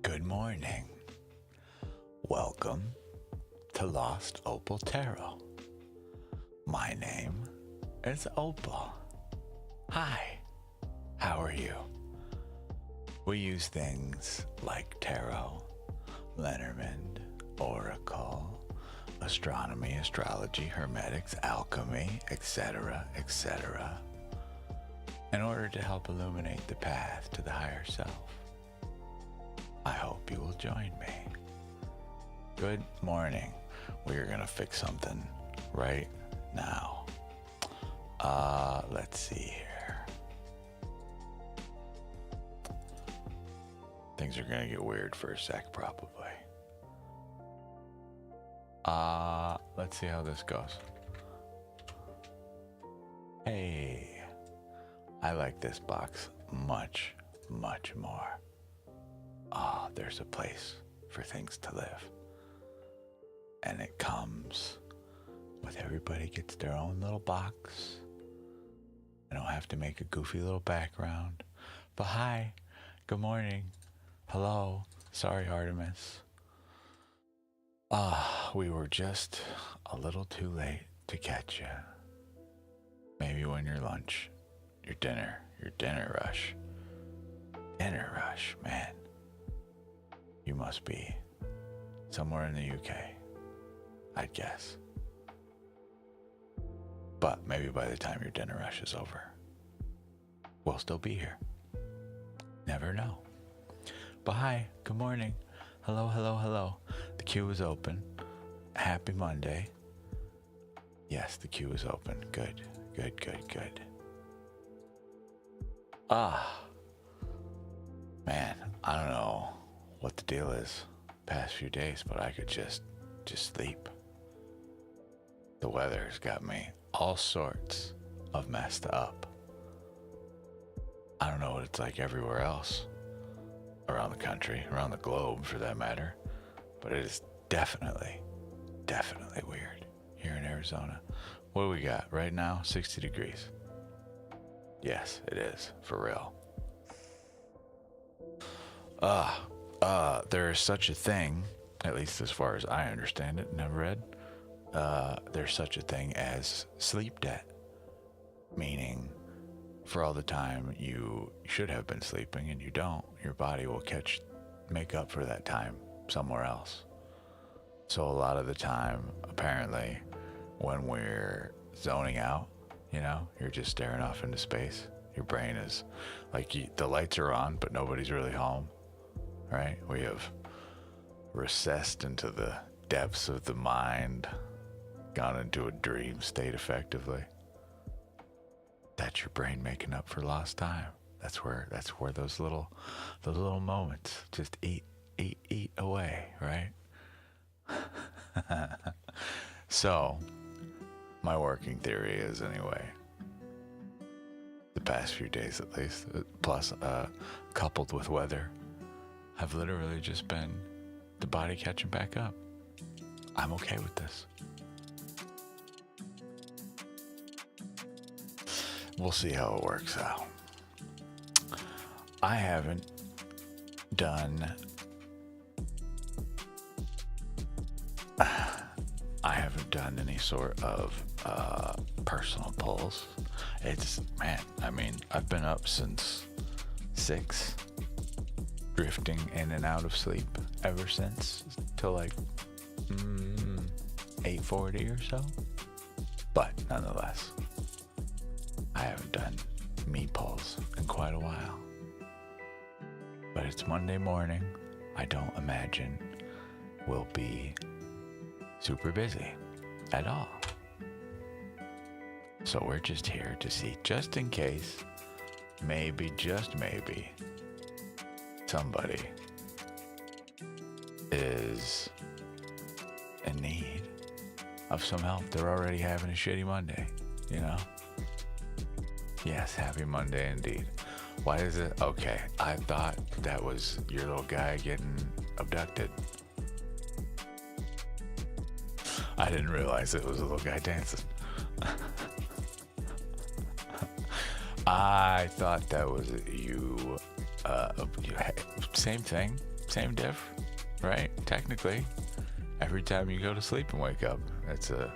Good morning. Welcome to Lost Opal Tarot. My name is Opal. Hi, how are you? We use things like tarot, Lenormand, oracle, astronomy, astrology, hermetics, alchemy, etc., etc., in order to help illuminate the path to the higher self. I hope you will join me. Good morning. We are gonna fix something right now. Let's see here. Things are gonna get weird for a sec, probably. Let's see how this goes. Hey, I like this box much, much more. There's a place for things to live. And it comes with everybody gets their own little box. I don't have to make a goofy little background. But hi, good morning, hello, sorry Artemis. We were just a little too late to catch you. Maybe when your lunch, your dinner rush. Dinner rush, man. You must be somewhere in the UK, I'd guess. But maybe by the time your dinner rush is over, we'll still be here. Never know. But hi, good morning. Hello, hello, hello. The queue is open. Happy Monday. Yes, the queue is open. Good, good, good, good. Man, I don't know what the deal is past few days, but I could just sleep. The weather's got me all sorts of messed up. I don't know what it's like everywhere else around the country, around the globe for that matter, but it is definitely weird here in Arizona. What do we got right now? 60 degrees. Yes, it is, for real. There is such a thing, at least as far as I understand it and have read, there's such a thing as sleep debt, meaning for all the time you should have been sleeping and you don't, your body will make up for that time somewhere else. So a lot of the time, apparently, when we're zoning out, you're just staring off into space. Your brain is like the lights are on, but nobody's really home, right? We have recessed into the depths of the mind, gone into a dream state effectively. That's your brain making up for lost time. That's where those little moments just eat away, right? So, my working theory is anyway, the past few days at least, plus coupled with weather, have literally just been the body catching back up. I'm okay with this. We'll see how it works out. I haven't done any sort of personal pulls. I've been up since 6, drifting in and out of sleep ever since, till like 8:40 or so. But nonetheless, I haven't done me pulls in quite a while. But it's Monday morning. I don't imagine we'll be super busy at all. So we're just here to see, just in case, maybe, just maybe, somebody is in need of some help. They're already having a shitty Monday, Yes, happy Monday indeed. Why is it? Okay, I thought that was your little guy getting abducted. I didn't realize it was a little guy dancing. I thought that was you. Same thing. Same diff, right? Technically, every time you go to sleep and wake up, it's a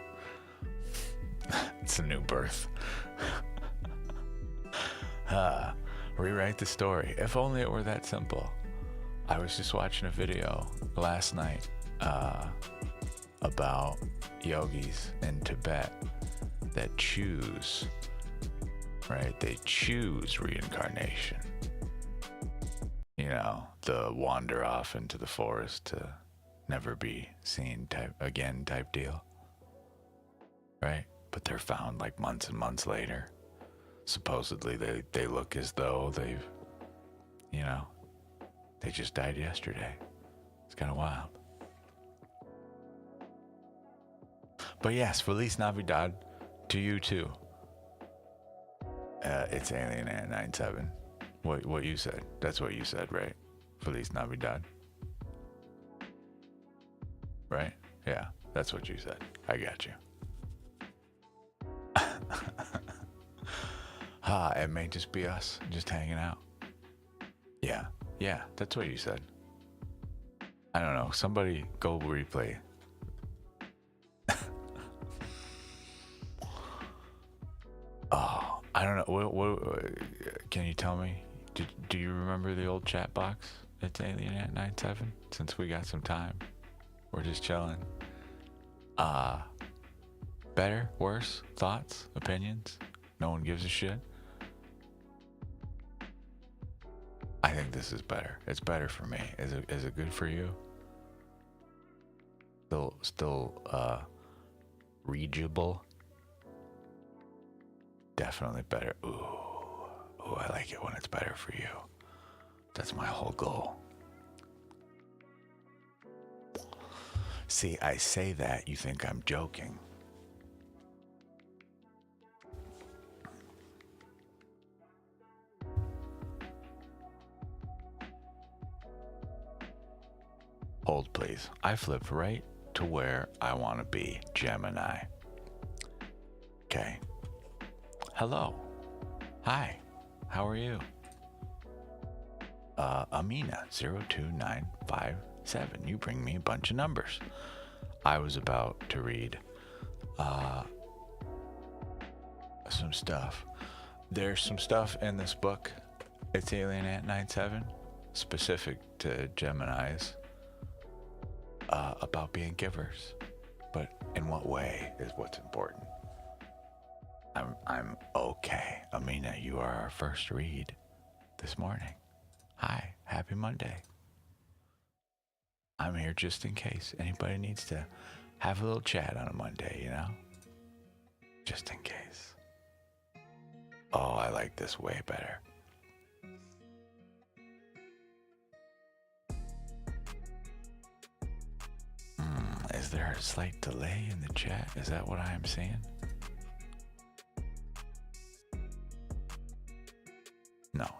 new birth. Rewrite the story. If only it were that simple. I was just watching a video last night about yogis in Tibet that choose, right? They choose reincarnation. You know, the wander off into the forest to never be seen type deal. Right? But they're found like months and months later. Supposedly they look as though they've, you know, they just died yesterday. It's kind of wild. But yes, Feliz Navidad to you too. It's Alien Ant 97. What you said. That's what you said, right? Feliz Navidad. Right? Yeah, that's what you said. I got you. It may just be us, just hanging out. Yeah, that's what you said. I don't know. Somebody go replay. Oh, I don't know. What can you tell me? Do you remember the old chat box? It's Alien at 97. Since we got some time, we're just chilling. Better, worse, thoughts, opinions? No one gives a shit. I think this is better. It's better for me. Is it good for you? Still readable. Definitely better. Ooh, I like it when it's better for you. That's my whole goal. See, I say that, you think I'm joking. Hold, please. I flipped right to where I want to be, Gemini. Okay. Hello. Hi. How are you? Amina 02957. You bring me a bunch of numbers. I was about to read some stuff. There's some stuff in this book. It's Alien Ant 97, specific to Geminis, about being givers. But in what way is what's important. I'm okay. Amina, you are our first read this morning. Hi, happy Monday. I'm here just in case anybody needs to have a little chat on a Monday, you know? Just in case. Oh, I like this way better. Is there a slight delay in the chat? Is that what I am seeing?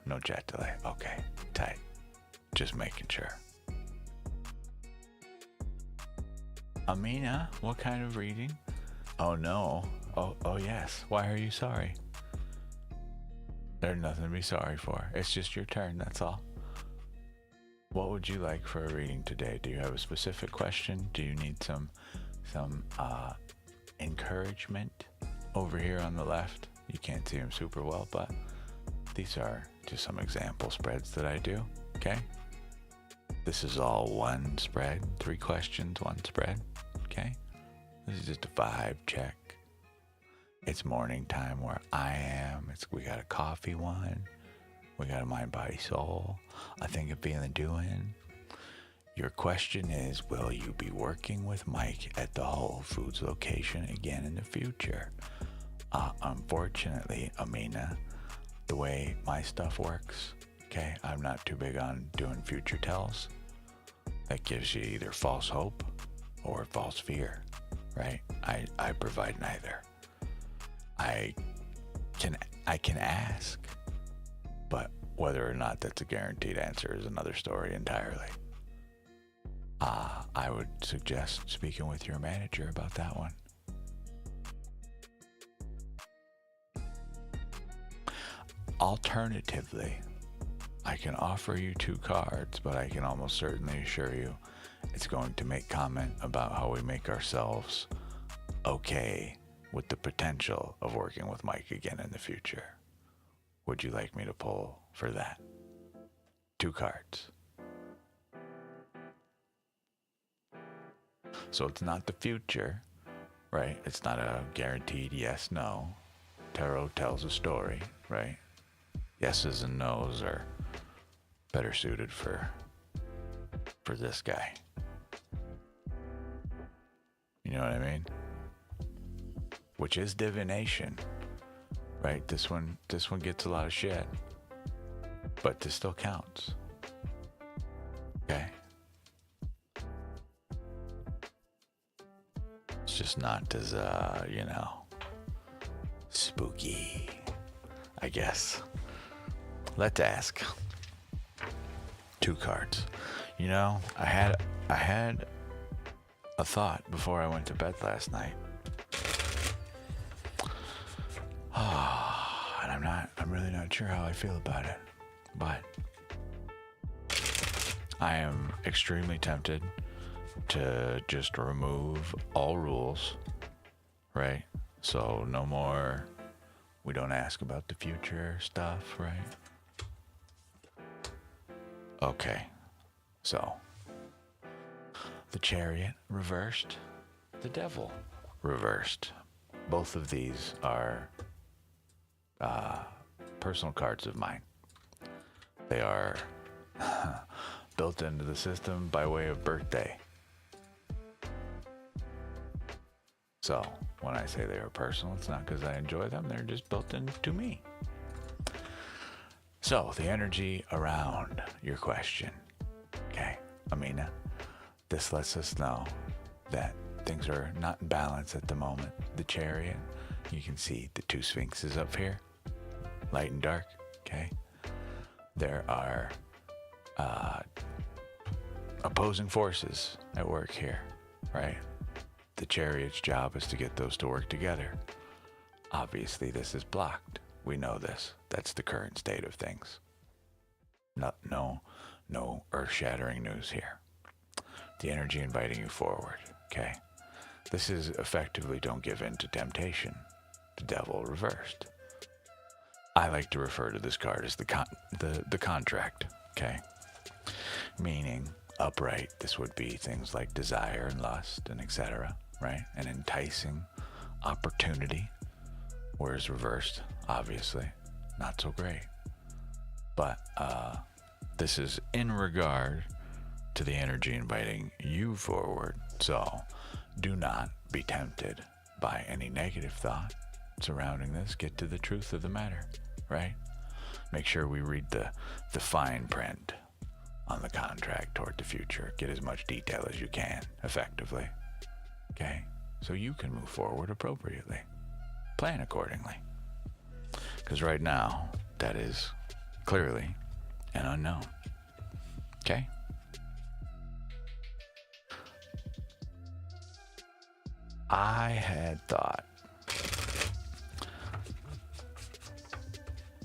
No chat delay. Okay, tight. Just making sure. Amina, what kind of reading? Oh no. Oh yes. Why are you sorry? There's nothing to be sorry for. It's just your turn, that's all. What would you like for a reading today? Do you have a specific question? Do you need some encouragement? Over here on the left, you can't see them super well, but these are just some example spreads that I do, okay? This is all one spread, 3 questions, 1 spread, okay? This is just a vibe check. It's morning time where I am. We got a coffee one. We got a mind, body, soul. I think of feeling, doing. Your question is, will you be working with Mike at the Whole Foods location again in the future? Unfortunately, Amina, the way my stuff works, okay, I'm not too big on doing future tells. That gives you either false hope or false fear, right? I provide neither. I can ask, but whether or not that's a guaranteed answer is another story entirely. I would suggest speaking with your manager about that one. Alternatively, I can offer you 2 cards, but I can almost certainly assure you it's going to make comment about how we make ourselves okay with the potential of working with Mike again in the future. Would you like me to pull for that? 2 cards. So it's not the future, right? It's not a guaranteed yes, no. Tarot tells a story, right? Yeses and nos are better suited for this guy. You know what I mean? Which is divination, right? This one gets a lot of shit, but this still counts. Okay? It's just not as spooky, I guess. Let's ask. 2 cards. You know, I had a thought before I went to bed last night. And I'm really not sure how I feel about it. But I am extremely tempted to just remove all rules, right? So no more, we don't ask about the future stuff, right? Okay, so the Chariot reversed, the Devil reversed. Both of these are personal cards of mine. They are built into the system by way of birthday. So when I say they are personal, it's not because I enjoy them, they're just built into me. So the energy around your question, okay, Amina, this lets us know that things are not in balance at the moment. The Chariot, you can see the 2 sphinxes up here, light and dark, okay? There are opposing forces at work here, right? The Chariot's job is to get those to work together. Obviously, this is blocked. We know this. That's the current state of things. No earth-shattering news here. The energy inviting you forward, okay? This is effectively don't give in to temptation. The Devil reversed. I like to refer to this card as the contract, okay? Meaning, upright, this would be things like desire and lust and etc., right? An enticing opportunity. Whereas reversed, obviously, not so great. But this is in regard to the energy inviting you forward. So do not be tempted by any negative thought surrounding this. Get to the truth of the matter, right? Make sure we read the fine print on the contract toward the future. Get as much detail as you can, effectively. Okay? So you can move forward appropriately. Plan accordingly. Because right now, that is clearly an unknown. Okay? I had thought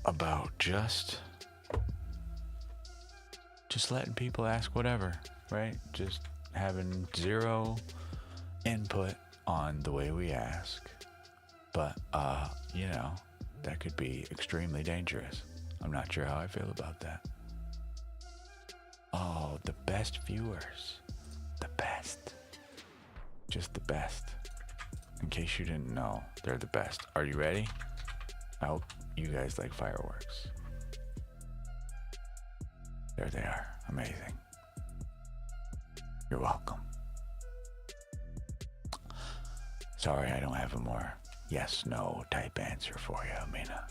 about just letting people ask whatever, right? Just having zero input on the way we ask. But, that could be extremely dangerous. I'm not sure how I feel about that. Oh, the best viewers. The best. Just the best. In case you didn't know, they're the best. Are you ready? I hope you guys like fireworks. There they are. Amazing. You're welcome. Sorry, I don't have a more yes, no type answer for you, Amina.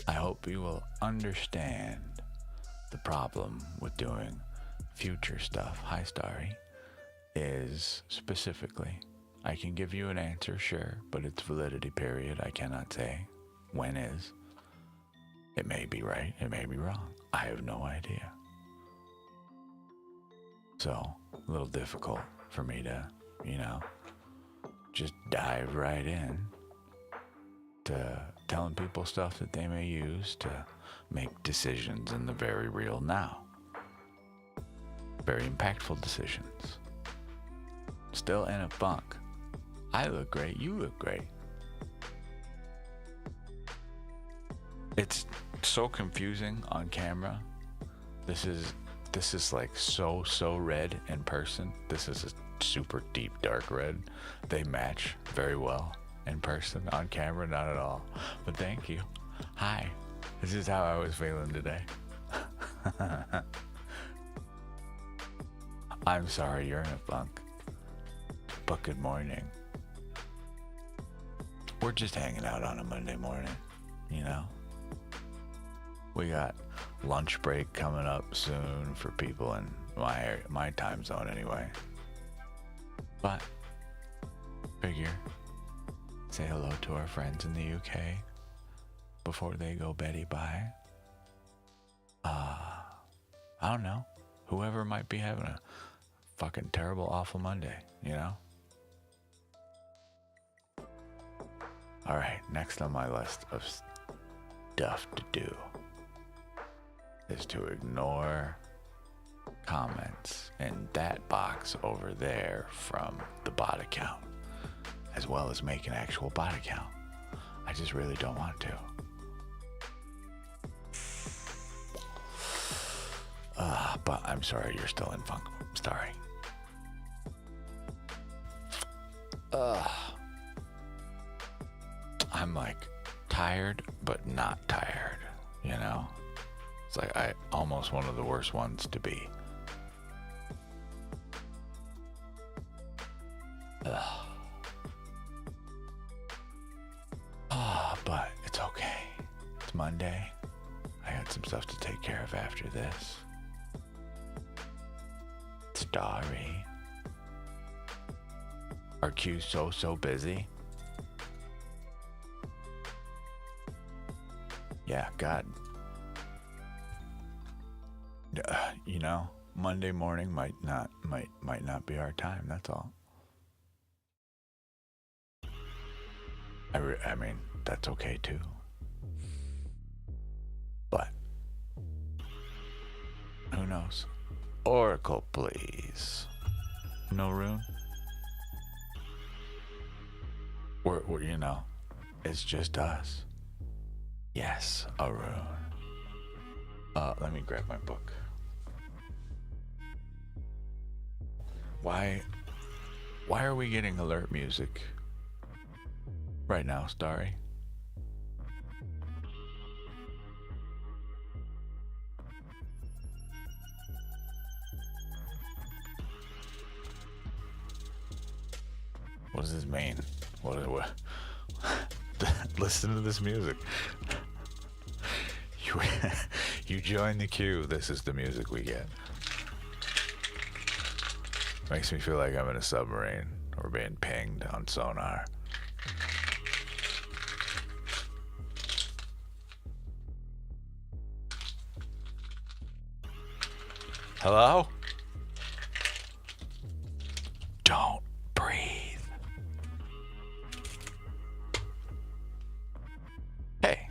I hope you will understand the problem with doing future stuff. Hi, Starry. Is specifically, I can give you an answer, sure, but its validity period, I cannot say when is. It may be right, it may be wrong. I have no idea. So, a little difficult for me to, just dive right in to telling people stuff that they may use to make decisions in the very real now. Very impactful decisions. Still in a funk. I look great, you look great. It's so confusing on camera. This is like so red in person. This is a super deep dark red. They match very well in person. On camera, not at all. But thank you. Hi. This is how I was feeling today. I'm sorry you're in a funk. But good morning. We're just hanging out on a Monday morning, you know? We got lunch break coming up soon for people in my time zone anyway. But figure, say hello to our friends in the UK before they go Betty bye. I don't know. Whoever might be having a fucking terrible, awful Monday, you know? Alright, next on my list of stuff to do is to ignore comments in that box over there from the bot account, as well as make an actual bot account. I just really don't want to. But I'm sorry you're still in funk. Sorry. I'm like tired, but not tired, you know? It's like almost one of the worst ones to be. But it's okay. It's Monday. I got some stuff to take care of after this. Starry. Our queue's so busy. Yeah, God. You know, Monday morning might not be our time. That's all. I mean, that's okay too. But who knows? Oracle, please. No rune. We're you know, it's just us. Yes, a rune. Let me grab my book. Why are we getting alert music right now, Starry? What does this mean? What? Listen to this music. You join the queue. This is the music we get. Makes me feel like I'm in a submarine or being pinged on sonar. Hello? Don't breathe. Hey,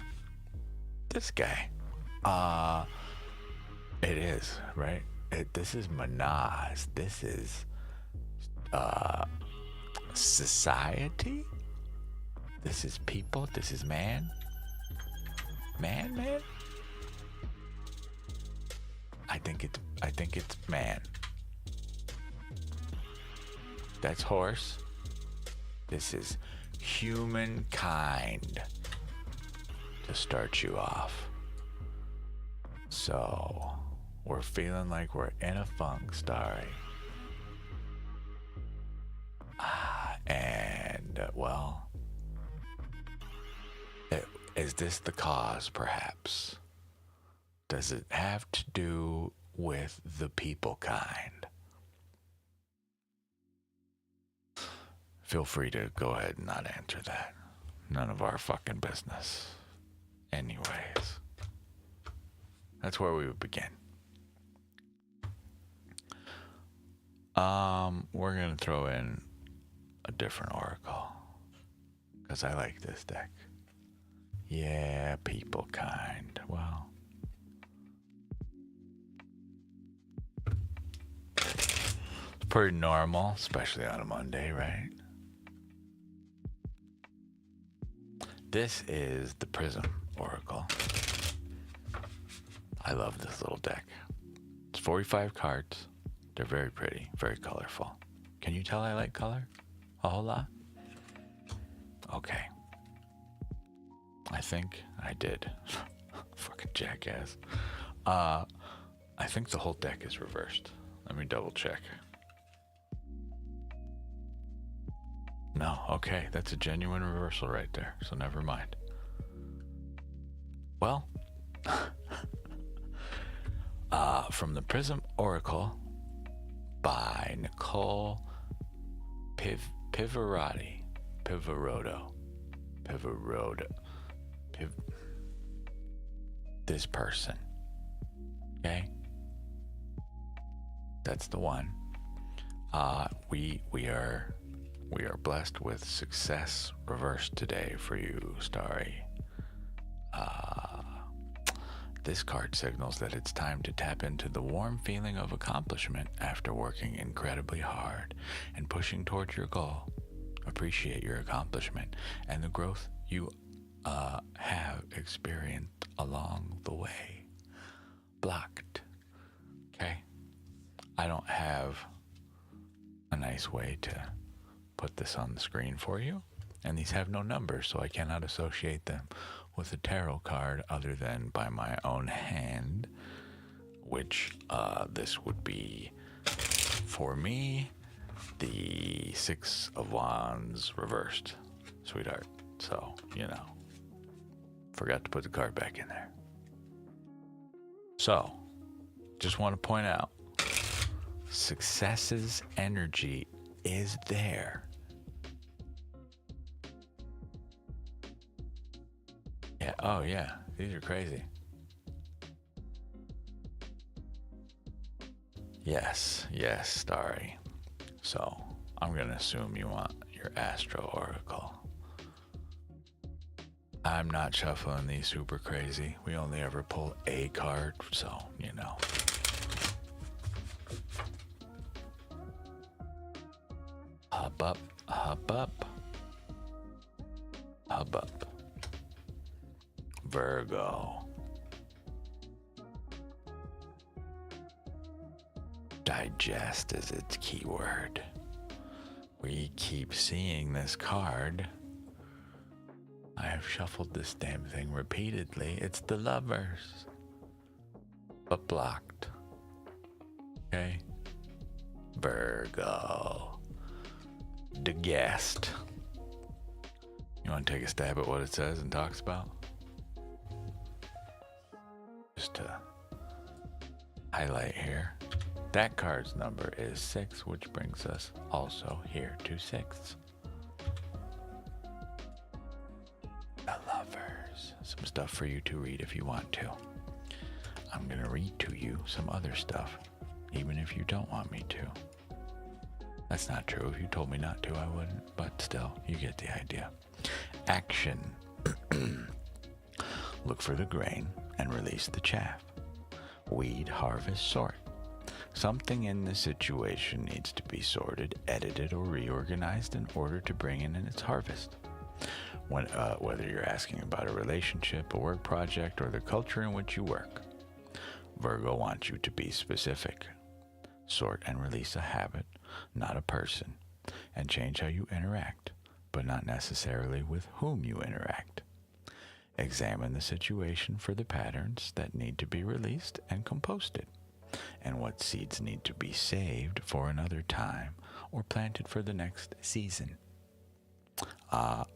this guy. It is, right? This is Manaz. This is society. This is people. This is man. Man. I think it's man. That's horse. This is humankind to start you off. So we're feeling like we're in a funk, Starry. And well, is this the cause, perhaps? Does it have to do with the people kind? Feel free to go ahead and not answer that. None of our fucking business. Anyways, that's where we would begin. We're gonna throw in a different oracle because I like this deck. Yeah, people kind. Well, it's pretty normal, especially on a Monday, right? This is the Prism Oracle. I love this little deck. It's 45 cards. They're very pretty, very colorful. Can you tell I like color? A whole lot? Okay. I think I did. Fucking jackass. I think the whole deck is reversed. Let me double check. No, okay, that's a genuine reversal right there, so never mind. Well, from the Prism Oracle by Nicole Pivarotti. This person. Okay? That's the one. We are blessed with success reversed today for you, Starry. This card signals that it's time to tap into the warm feeling of accomplishment after working incredibly hard and pushing towards your goal. Appreciate your accomplishment and the growth you have experienced along the way. Blocked. Okay? I don't have a nice way to put this on the screen for you, and these have no numbers, so I cannot associate them with a tarot card other than by my own hand, which this would be, for me, the Six of Wands reversed, sweetheart. So, forgot to put the card back in there. So, just want to point out, success's energy is there. Yeah, oh yeah, these are crazy. Yes, Starry. So, I'm gonna assume you want your Astro Oracle. I'm not shuffling these super crazy. We only ever pull a card, so, Hub up, hub up, hub up. Virgo. Digest is its keyword. We keep seeing this card. I have shuffled this damn thing repeatedly. It's the Lovers. But blocked. Okay? Virgo. The guest. You want to take a stab at what it says and talks about? Just to highlight here. That card's number is 6, which brings us also here to 6. The Lovers. Some stuff for you to read if you want to. I'm going to read to you some other stuff, even if you don't want me to. That's not true. If you told me not to, I wouldn't. But still, you get the idea. Action. Look for the grain and release the chaff. Weed, harvest, sort. Something in the situation needs to be sorted, edited, or reorganized in order to bring in its harvest. Whether you're asking about a relationship, a work project, or the culture in which you work, Virgo wants you to be specific. Sort and release a habit, not a person, and change how you interact, but not necessarily with whom you interact. Examine the situation for the patterns that need to be released and composted, and what seeds need to be saved for another time or planted for the next season.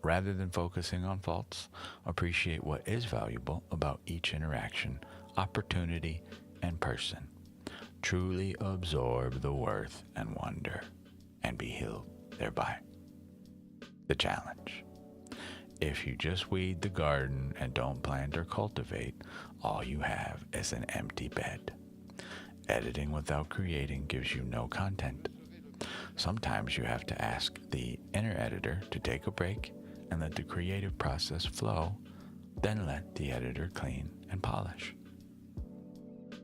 Rather than focusing on faults, appreciate what is valuable about each interaction, opportunity, and person. Truly absorb the worth and wonder, and be healed thereby. The challenge. If you just weed the garden and don't plant or cultivate, all you have is an empty bed. Editing without creating gives you no content. Sometimes you have to ask the inner editor to take a break and let the creative process flow then let the editor clean and polish.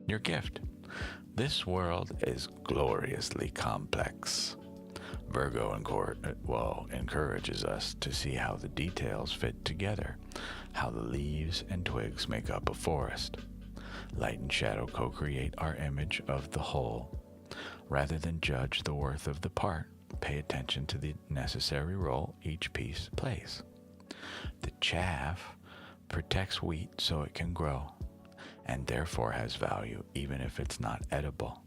Your gift. This world is gloriously complex. Virgo encourages us to see how the details fit together, how the leaves and twigs make up a forest. Light and shadow co-create our image of the whole. Rather than judge the worth of the part, pay attention to the necessary role each piece plays. The chaff protects wheat so it can grow, and therefore has value even if it's not edible.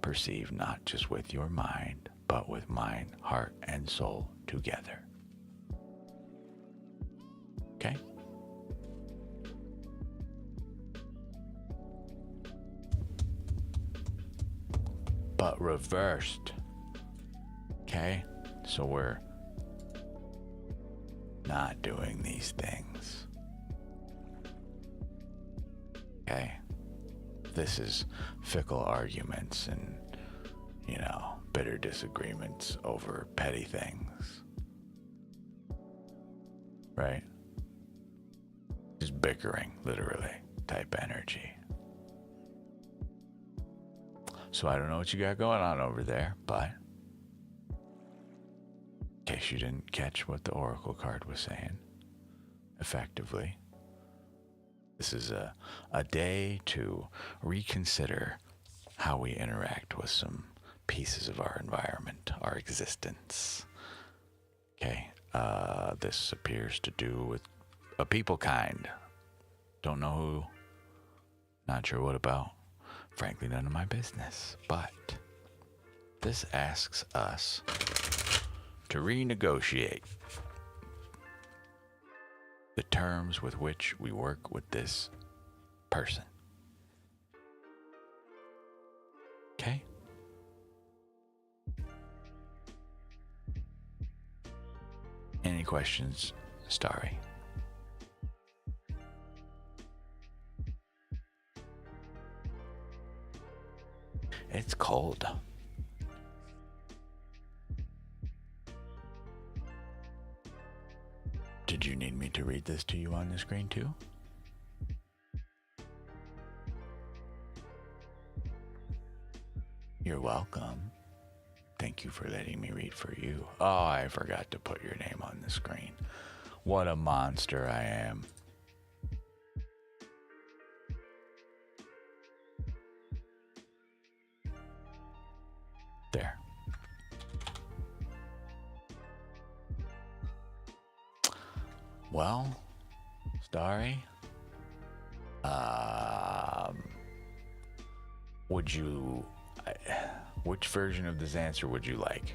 Perceive not just with your mind, but with mind, heart, and soul together. Okay? But reversed. Okay? So we're not doing these things. Okay? This is fickle arguments and, bitter disagreements over petty things. Right? Just bickering, literally, type energy. So I don't know what you got going on over there, but in case you didn't catch what the oracle card was saying, effectively, this is a day to reconsider how we interact with some pieces of our environment, our existence. Okay, this appears to do with a people kind. Don't know who, not sure what about. Frankly, none of my business. But this asks us to renegotiate the terms with which we work with this person. Okay? Any questions, Starry? It's cold. Did you need me to read this to you on the screen too? You're welcome. Thank you for letting me read for you. Oh, I forgot to put your name on the screen. What a monster I am. There. Well, Starry, would you, which version of this answer would you like?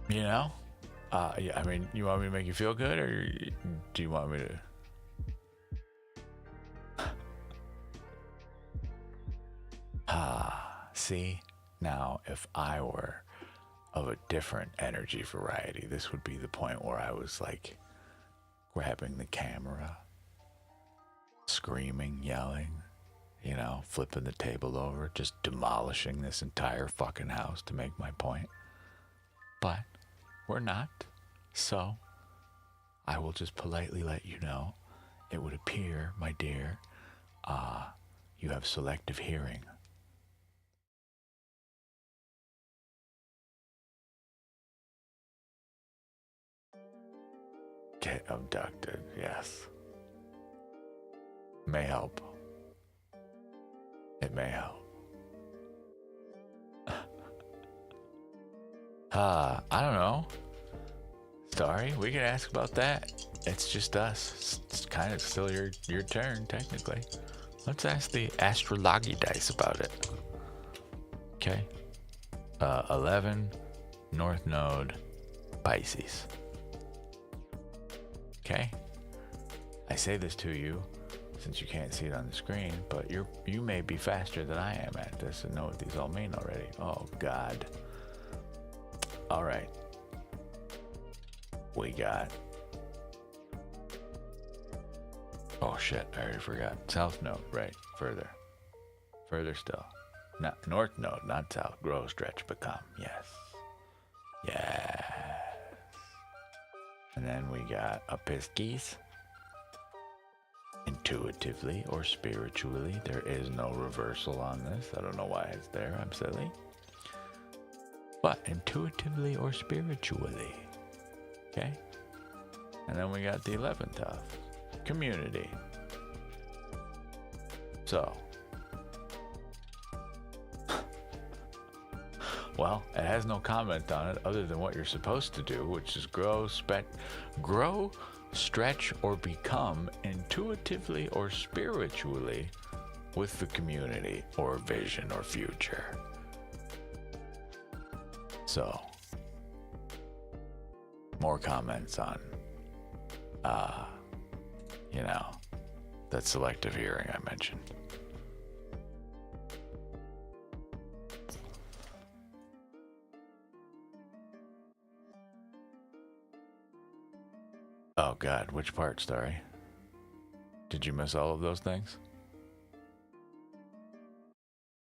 Yeah, I mean, you want me to make you feel good, or do you want me to? See, now if I were of a different energy variety, this would be the point where I was like grabbing the camera, screaming, yelling, flipping the table over, just demolishing this entire fucking house to make my point. But we're not, so I will just politely let you know. It would appear, my dear, you have selective hearing. Get abducted, yes. May help. It may help. I don't know. Sorry, we can ask about that. It's just us. It's kind of still your turn, technically. Let's ask the astrology dice about it. Okay. 11, North Node, Pisces. Okay. I say this to you since you can't see it on the screen, but you may be faster than I am at this and know what these all mean already. Oh, God. All right. We got Oh shit, I already forgot. South node, right. Further. Further still. Not north node, not south. Grow, stretch, become. Yes. Yes. And then we got a Pisces. Intuitively or spiritually. There is no reversal on this. I don't know why it's there. I'm silly. But intuitively or spiritually. Okay? And then we got the 11th house. Community. So. Well, it has no comment on it other than what you're supposed to do, which is grow, stretch, or become intuitively or spiritually with the community or vision or future. So, more comments on, that selective hearing I mentioned. Oh God, which part, Starry? Did you miss all of those things?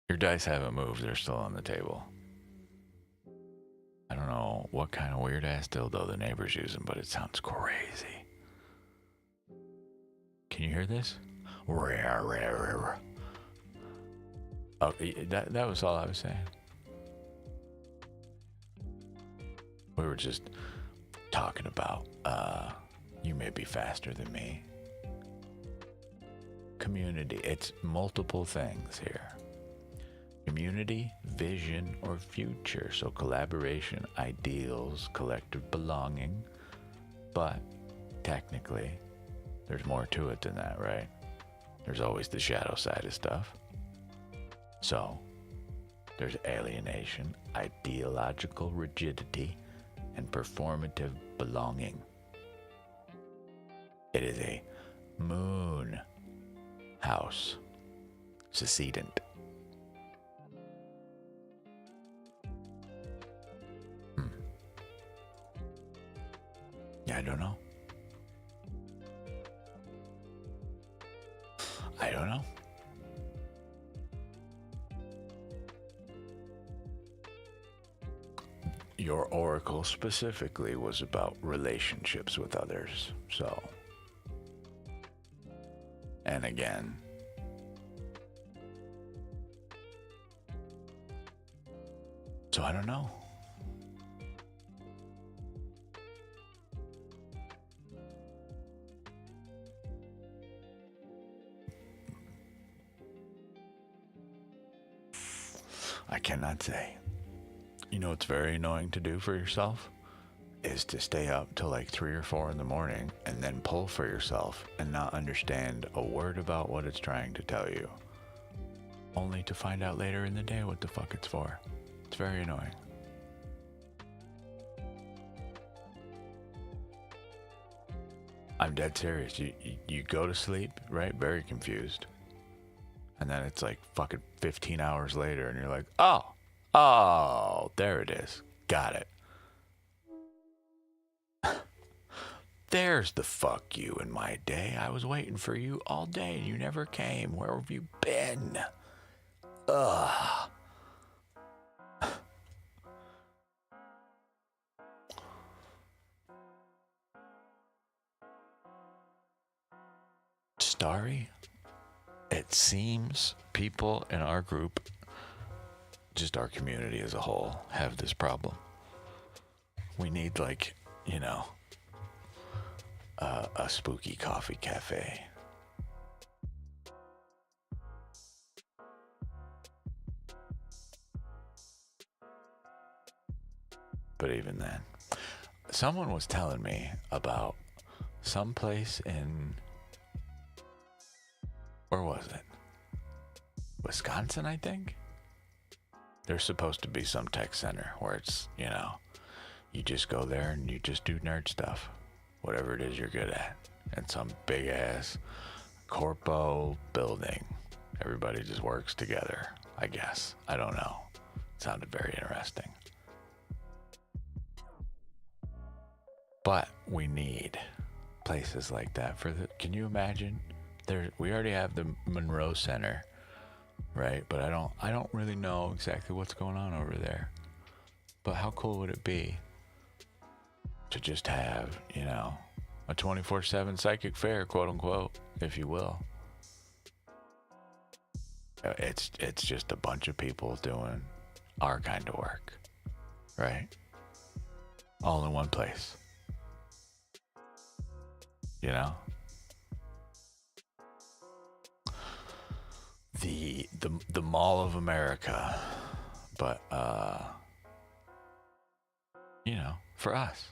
Your dice haven't moved, they're still on the table. I don't know what kind of weird ass dildo the neighbor's using, but it sounds crazy. Can you hear this? Oh, that was all I was saying. We were just talking about, you may be faster than me. Community, it's multiple things here. Community, vision, or future. So collaboration, ideals, collective belonging. But technically, there's more to it than that, right? There's always the shadow side of stuff. So there's alienation, ideological rigidity, and performative belonging. It is a moon house, secedent. I don't know. I don't know. Your oracle specifically was about relationships with others, so. And again, so I don't know. I cannot say. You know what's very annoying to do for yourself? Is to stay up till like 3 or 4 in the morning and then pull for yourself and not understand a word about what it's trying to tell you. Only to find out later in the day what the fuck it's for. It's very annoying. I'm dead serious. You go to sleep, right? Very confused. And then it's like fucking 15 hours later and you're like, oh, there it is. Got it. There's the fuck you in my day. I was waiting for you all day and you never came. Where have you been? Ugh. Starry, it seems people in our group, just our community as a whole, have this problem. We need, like, a spooky coffee cafe. But even then, someone was telling me about some place in, where was it? Wisconsin, I think? There's supposed to be some tech center where it's, you just go there and you just do nerd stuff. Whatever it is you're good at. And some big ass corpo building. Everybody just works together, I guess. I don't know. It sounded very interesting. But we need places like that can you imagine there we already have the Monroe Center, right? But I don't really know exactly what's going on over there. But how cool would it be to just have, you know, a 24/7 psychic fair, quote unquote, if you will. It's just a bunch of people doing our kind of work, right? All in one place. You know? The Mall of America, but you know, for us.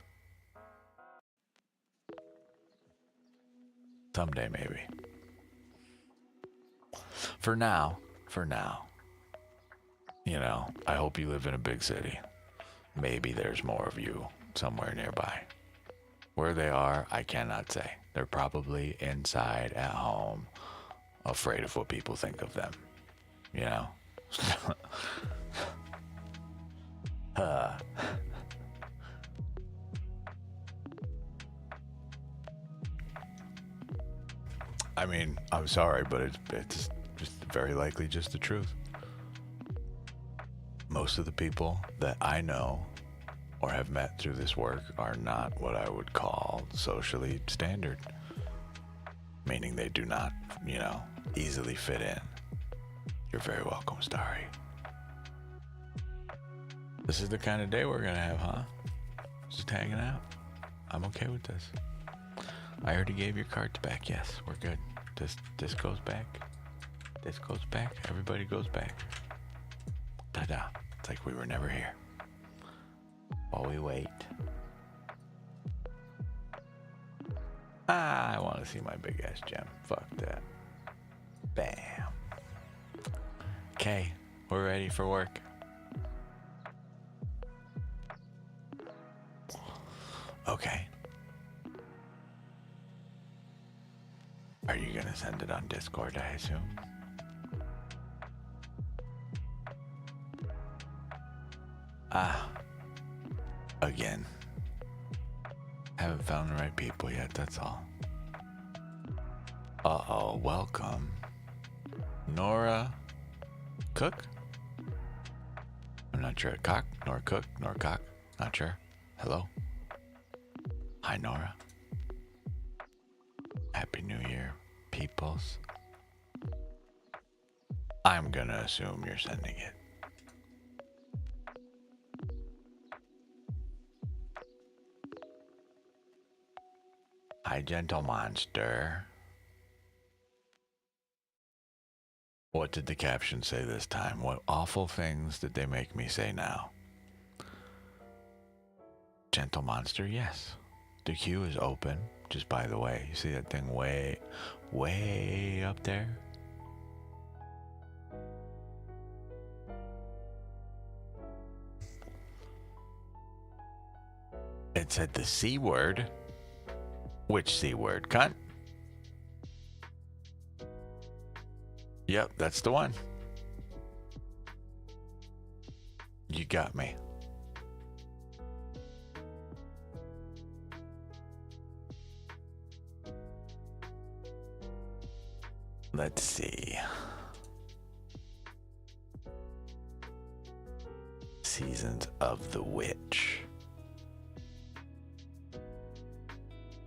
Someday maybe. For now, you know, I hope you live in a big city. Maybe there's more of you somewhere nearby. Where they are, I cannot say. They're probably inside at home, afraid of what people think of them. You know? I mean, I'm sorry, but it's just very likely just the truth. Most of the people that I know or have met through this work are not what I would call socially standard, meaning they do not, you know, easily fit in. You're very welcome, Starry. This is the kind of day we're gonna have, huh? Just hanging out. I'm okay with this. I already gave your cards back. Yes, we're good. This goes back. This goes back. Everybody goes back. Ta-da. It's like we were never here. While we wait. I want to see my big ass gem. Fuck that. Bam. Okay, we're ready for work. Okay. Are you gonna send it on Discord, I assume? Again. Haven't found the right people yet, that's all. Uh-oh, welcome. Nora Cook? I'm not sure. Cock? Nora Cook? Nora Cock? Not sure. Hello? Hi, Nora. Happy New Year, peoples. I'm gonna assume you're sending it. Hi, gentle monster. What did the caption say this time? What awful things did they make me say now? Gentle monster, yes. The queue is open, just by the way. You see that thing way up there? It said the C word. Which C word, cunt? Yep, that's the one. You got me. Let's see. Seasons of the Witch.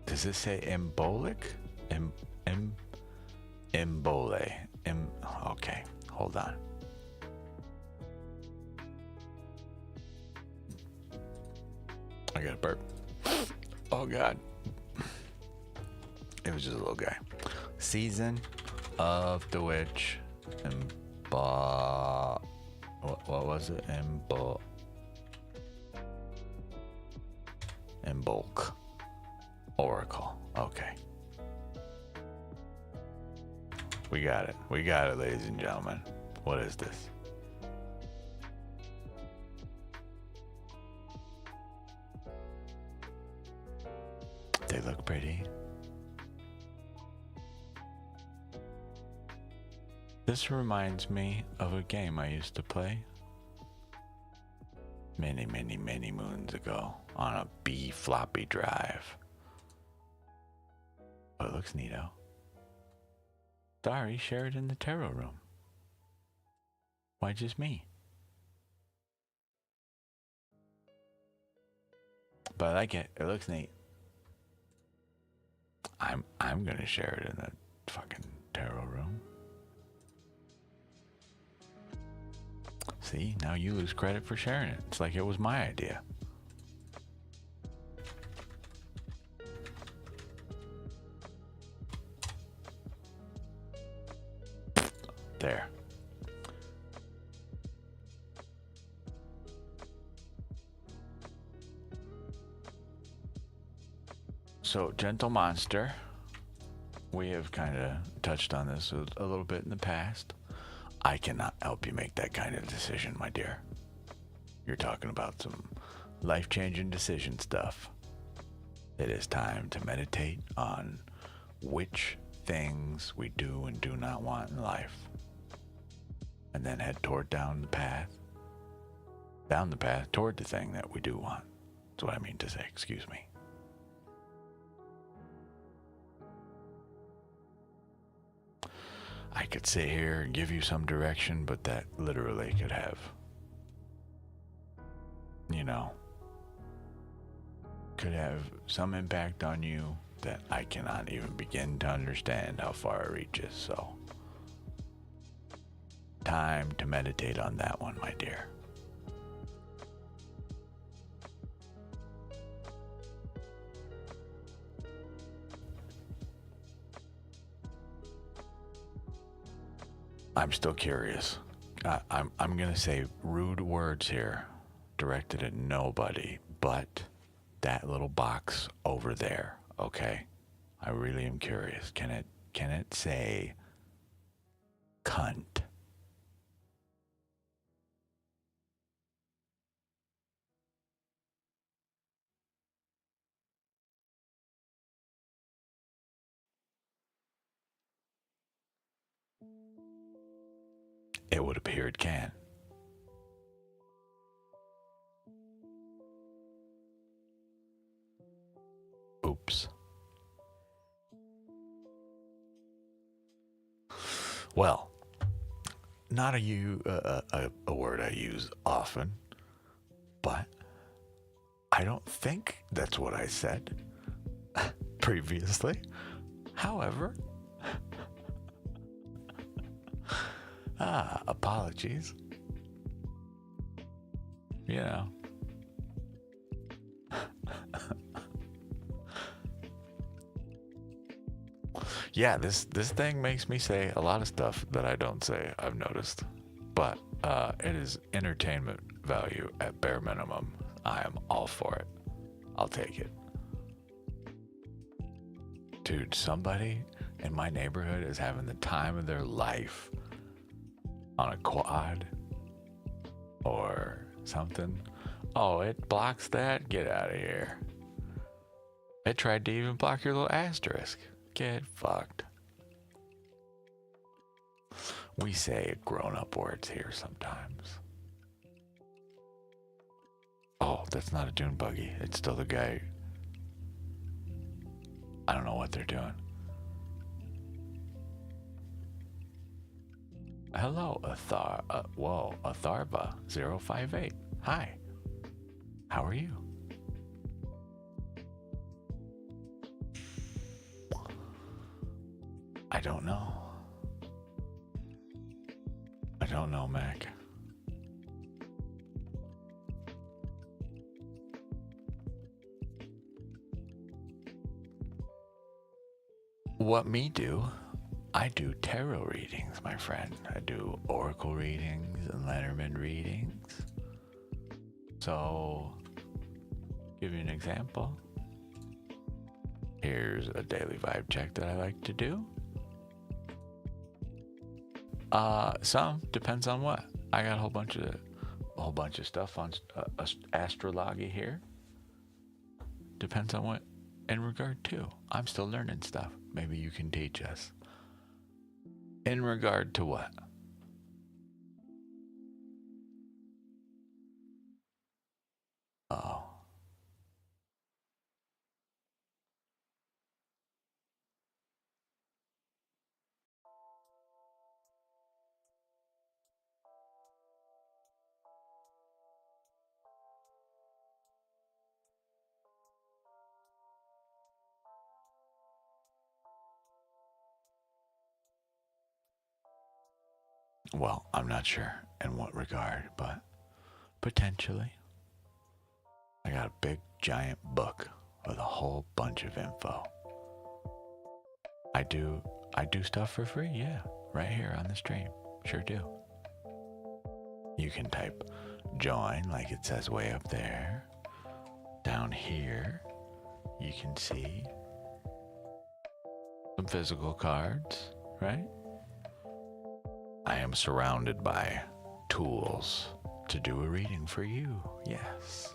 Does this say embolic? Embole. Okay, hold on. I got a burp. Oh God. It was just a little guy. Season of the Witch. What was it? Embulk. Oracle. Okay. We got it. We got it, ladies and gentlemen. What is this? They look pretty. This reminds me of a game I used to play many moons ago on a B floppy drive. Oh, it looks neato. Sorry, share it in the tarot room. Why just me? But I like it. It looks neat. I'm gonna share it in the fucking tarot room. See, now you lose credit for sharing it. It's like it was my idea. There. So, Gentle Monster, we have kind of touched on this a little bit in the past. I cannot help you make that kind of decision, my dear. You're talking about some life-changing decision stuff. It is time to meditate on which things we do and do not want in life. And then head down the path toward the thing that we do want. That's what I mean to say, excuse me. I could sit here and give you some direction, but that literally could have, could have some impact on you that I cannot even begin to understand how far it reaches. So, time to meditate on that one, my dear. I'm still curious. I'm gonna say rude words here, directed at nobody but that little box over there. Okay, I really am curious. Can it say cunt? It would appear it can. Oops. Well, not a word I use often, but I don't think that's what I said previously. However, apologies. You know. Yeah, this thing makes me say a lot of stuff that I don't say, I've noticed. But it is entertainment value at bare minimum. I am all for it. I'll take it. Dude, somebody in my neighborhood is having the time of their life on a quad or something. Oh, it blocks that? Get out of here. It tried to even block your little asterisk. Get fucked. We say grown-up words here sometimes. Oh, that's not a dune buggy. It's still the guy. I don't know what they're doing. Hello, Atharva 058. Hi. How are you? I don't know. I don't know, Mac. What me do? I do tarot readings, my friend. I do oracle readings and Lenormand readings. So, give you an example. Here's a daily vibe check that I like to do. Some depends on what. I got a whole bunch of stuff on astrology here. Depends on what in regard to. I'm still learning stuff. Maybe you can teach us. In regard to what? Oh. Well, I'm not sure in what regard, but potentially. I got a big giant book with a whole bunch of info. I do stuff for free, yeah, right here on the stream. Sure do. You can type join like it says way up there. Down here, you can see some physical cards, right? I am surrounded by tools to do a reading for you, yes.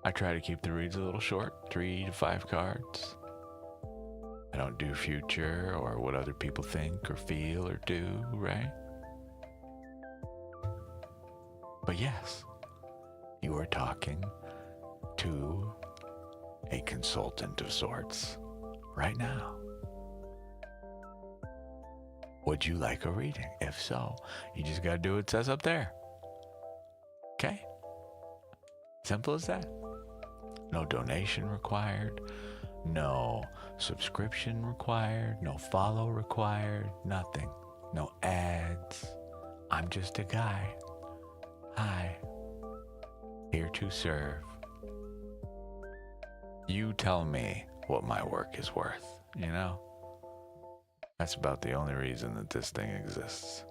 I try to keep the reads a little short, 3 to 5 cards. I don't do future or what other people think or feel or do, right? But yes, you are talking to a consultant of sorts right now. Would you like a reading? If so, you just gotta do what it says up there. Okay? Simple as that. No donation required, no subscription required, no follow required, nothing. No ads. I'm just a guy. Hi. Here to serve. You tell me what my work is worth, you know? That's about the only reason that this thing exists.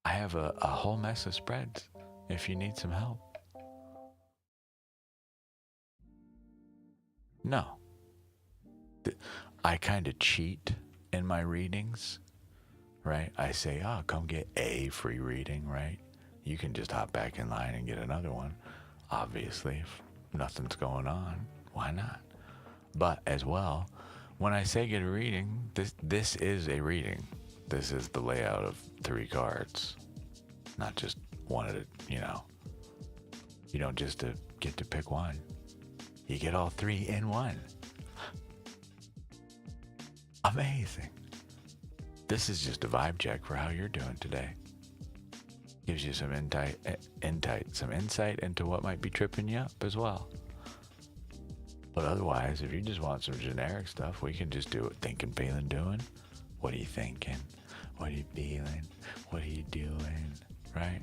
I have a whole mess of spreads if you need some help. No. I kind of cheat in my readings, right? I say, oh, come get a free reading, right? You can just hop back in line and get another one. Obviously, if nothing's going on, why not? But as well, when I say get a reading, this is a reading. This is the layout of 3 cards, not just one at a, you know. You don't just get to pick one. You get all 3 in one. Amazing. This is just a vibe check for how you're doing today. Gives you some insight into what might be tripping you up as well. But otherwise, if you just want some generic stuff, we can just do what thinking, feeling, doing. What are you thinking? What are you feeling? What are you doing? Right?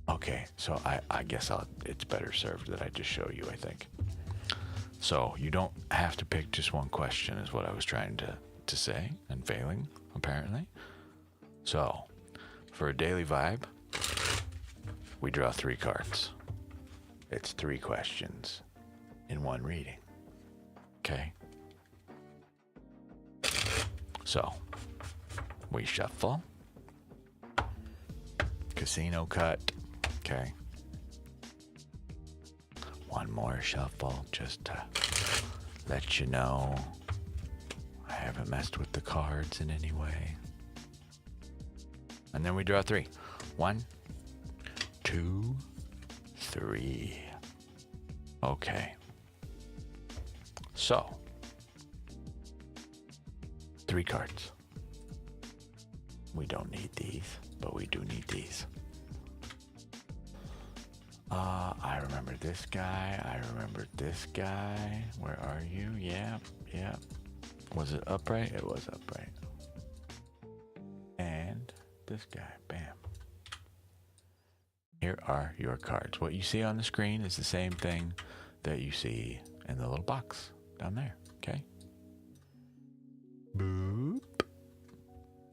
Okay, so I guess it's better served that I just show you, I think. So you don't have to pick just one question is what I was trying to say, and failing, apparently. So, for a daily vibe, we draw 3 cards. It's 3 questions in one reading. Okay? So, we shuffle. Casino cut. Okay. One more shuffle just to let you know I haven't messed with the cards in any way. And then we draw 3. 1, 2, 3. Okay. So, 3 cards. We don't need these, but we do need these. I remember this guy. I remember this guy. Where are you? Yeah. Was it upright? It was upright. And this guy. Bam. Here are your cards. What you see on the screen is the same thing that you see in the little box down there. Okay? Boop.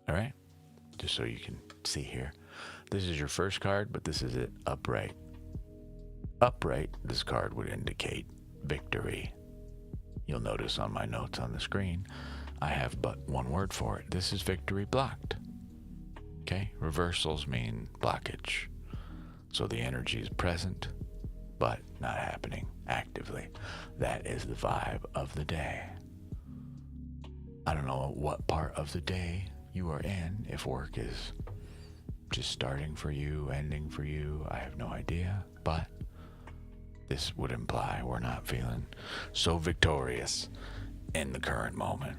All right. Just so you can see here. This is your first card, but this is it upright. Upright, this card would indicate victory. You'll notice on my notes on the screen, I have but one word for it. This is victory blocked. Okay? Reversals mean blockage. So the energy is present, but not happening actively. That is the vibe of the day. I don't know what part of the day you are in, if work is just starting for you, ending for you, I have no idea, but this would imply we're not feeling so victorious in the current moment.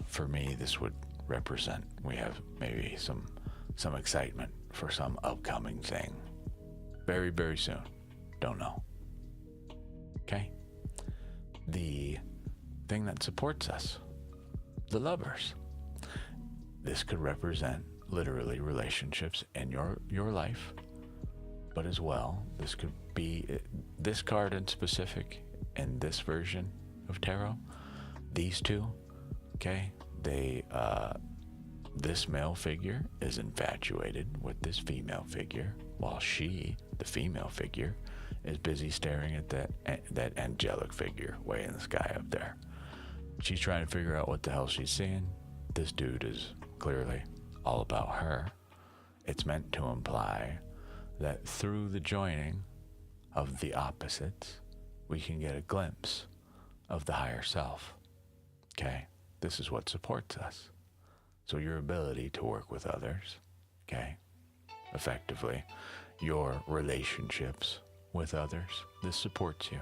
For me, this would represent we have maybe some excitement for some upcoming thing. Very, very soon. Don't know. Okay? The thing that supports us, the lovers. This could represent literally relationships in your life, but as well, this could be this card in specific in this version of tarot. These two, okay, this male figure is infatuated with this female figure, while she, the female figure, is busy staring at that angelic figure way in the sky up there. She's trying to figure out what the hell she's seeing. This dude is clearly all about her. It's meant to imply that through the joining of the opposites, we can get a glimpse of the higher self. Okay? This is what supports us. So your ability to work with others, okay? Effectively, your relationships with others, this supports you,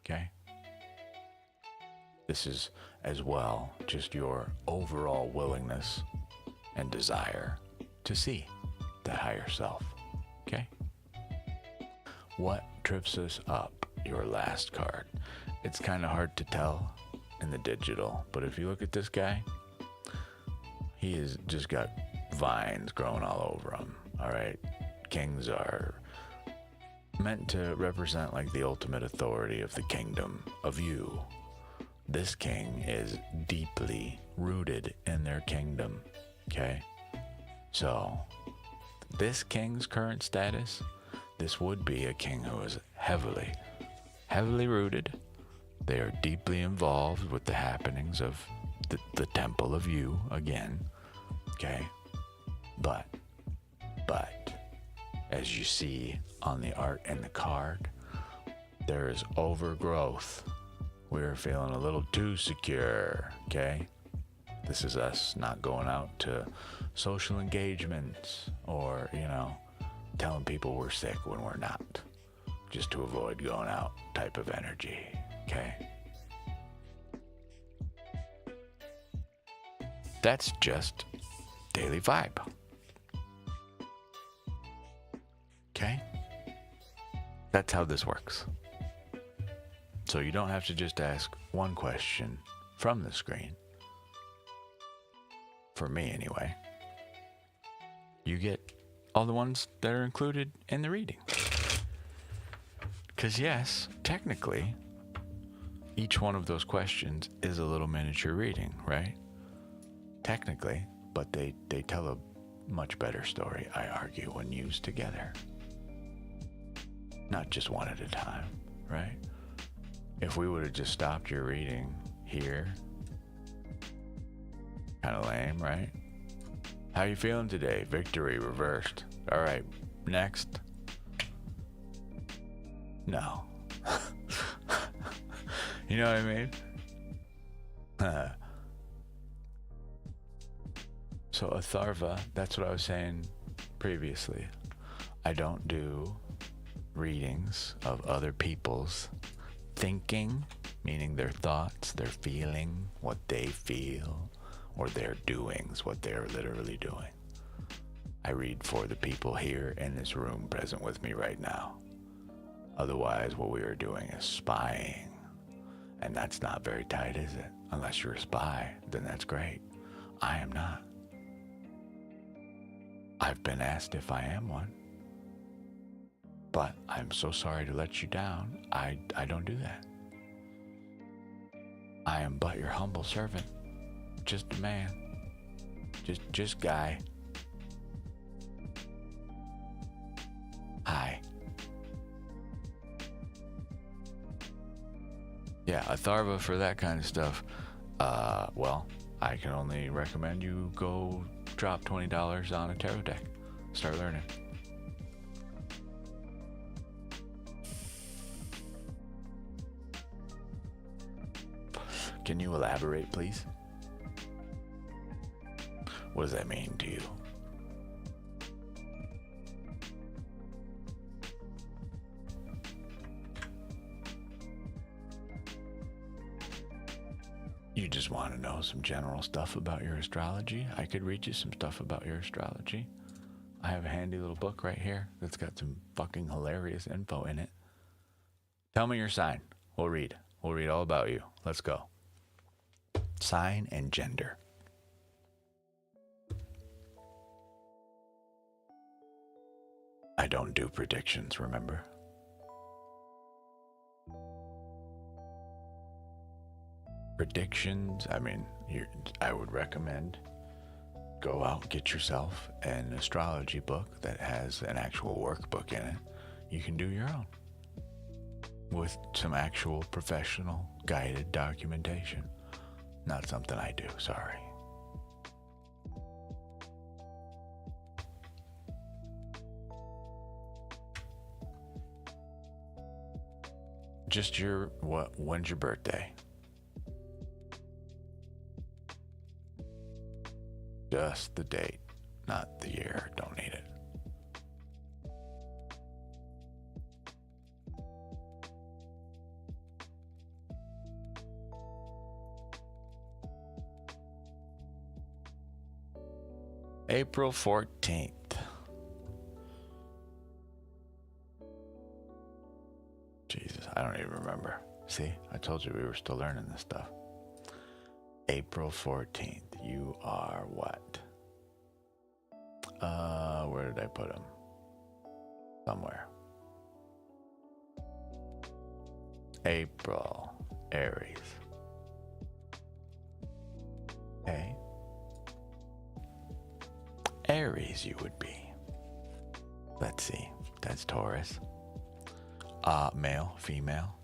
okay? This is as well just your overall willingness and desire to see that higher self, okay? What trips us up? Your last card. It's kind of hard to tell in the digital, but if you look at this guy, he has just got vines growing all over him, all right? Kings are meant to represent like the ultimate authority of the kingdom of you. This king is deeply rooted in their kingdom, okay? So, this king's current status, this would be a king who is heavily rooted. They are deeply involved with the happenings of the temple of you again, okay? But, as you see on the art and the card, there is overgrowth. We're feeling a little too secure, okay? This is us not going out to social engagements or, telling people we're sick when we're not, just to avoid going out type of energy, okay? That's just daily vibe. Okay? That's how this works. So you don't have to just ask one question from the screen. For me, anyway. You get all the ones that are included in the reading. Because yes, technically, each one of those questions is a little miniature reading, right? Technically, but they tell a much better story, I argue, when used together. Not just one at a time, right? If we would have just stopped your reading here, kind of lame, right? How you feeling today? Victory reversed. All right, next. No. You know what I mean? So Atharva, that's what I was saying previously. I don't do readings of other people's thinking, meaning their thoughts, their feeling, what they feel, or their doings, what they're literally doing. I read for the people here in this room present with me right now. Otherwise, what we are doing is spying. And that's not very tight, is it? Unless you're a spy, then that's great. I am not. I've been asked if I am one. But I'm so sorry to let you down. I don't do that. I am but your humble servant. Just a man. Just guy. Hi. Yeah, Atharva for that kind of stuff. Well, I can only recommend you go drop $20 on a tarot deck. Start learning. Can you elaborate, please? What does that mean to you? You just want to know some general stuff about your astrology? I could read you some stuff about your astrology. I have a handy little book right here that's got some fucking hilarious info in it. Tell me your sign. We'll read. We'll read all about you. Let's go. sign, and gender. I don't do predictions, remember? Predictions, I mean, I would recommend go out, get yourself an astrology book that has an actual workbook in it. You can do your own with some actual professional guided documentation. Not something I do, sorry. Just when's your birthday? Just the date, not the year. Don't need it. April 14th. Jesus, I don't even remember. See, I told you we were still learning this stuff. April 14th. You are what? Where did I put him? Somewhere. April. Aries. Okay. Aries you would be. Let's see. That's Taurus. Male, female.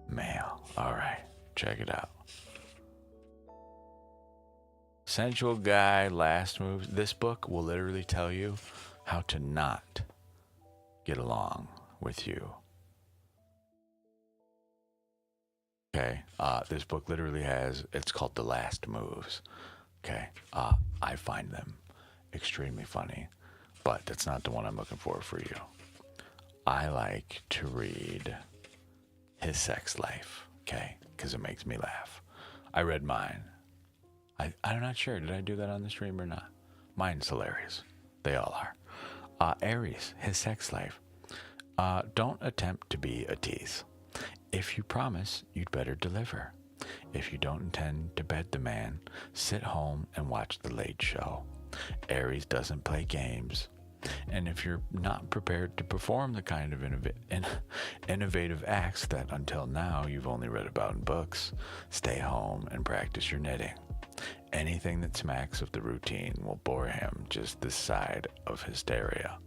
Male. All right. Check it out. Sensual guy, last moves. This book will literally tell you how to not get along with you. Okay. This book literally it's called The Last Moves. Okay. I find them extremely funny, but that's not the one I'm looking for you. I like to read his sex life, okay, because it makes me laugh. I read mine. I'm not sure. Did I do that on the stream or not? Mine's hilarious. They all are. Aries, his sex life. Don't attempt to be a tease. If you promise, you'd better deliver. If you don't intend to bed the man, sit home and watch The Late Show. Aries doesn't play games. And if you're not prepared to perform the kind of innovative acts that until now you've only read about in books, stay home and practice your knitting. Anything that smacks of the routine will bore him just this side of hysteria.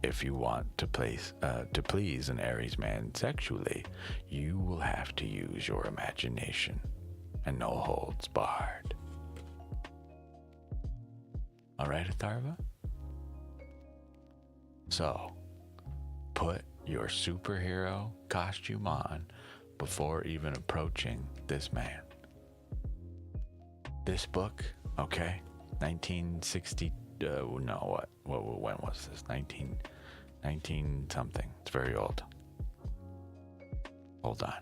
If you want to please an Aries man sexually, you will have to use your imagination and no holds barred. All right, Atharva? So, put your superhero costume on before even approaching this man. This book, okay, 1960, when was this? 19 something. It's very old. Hold on.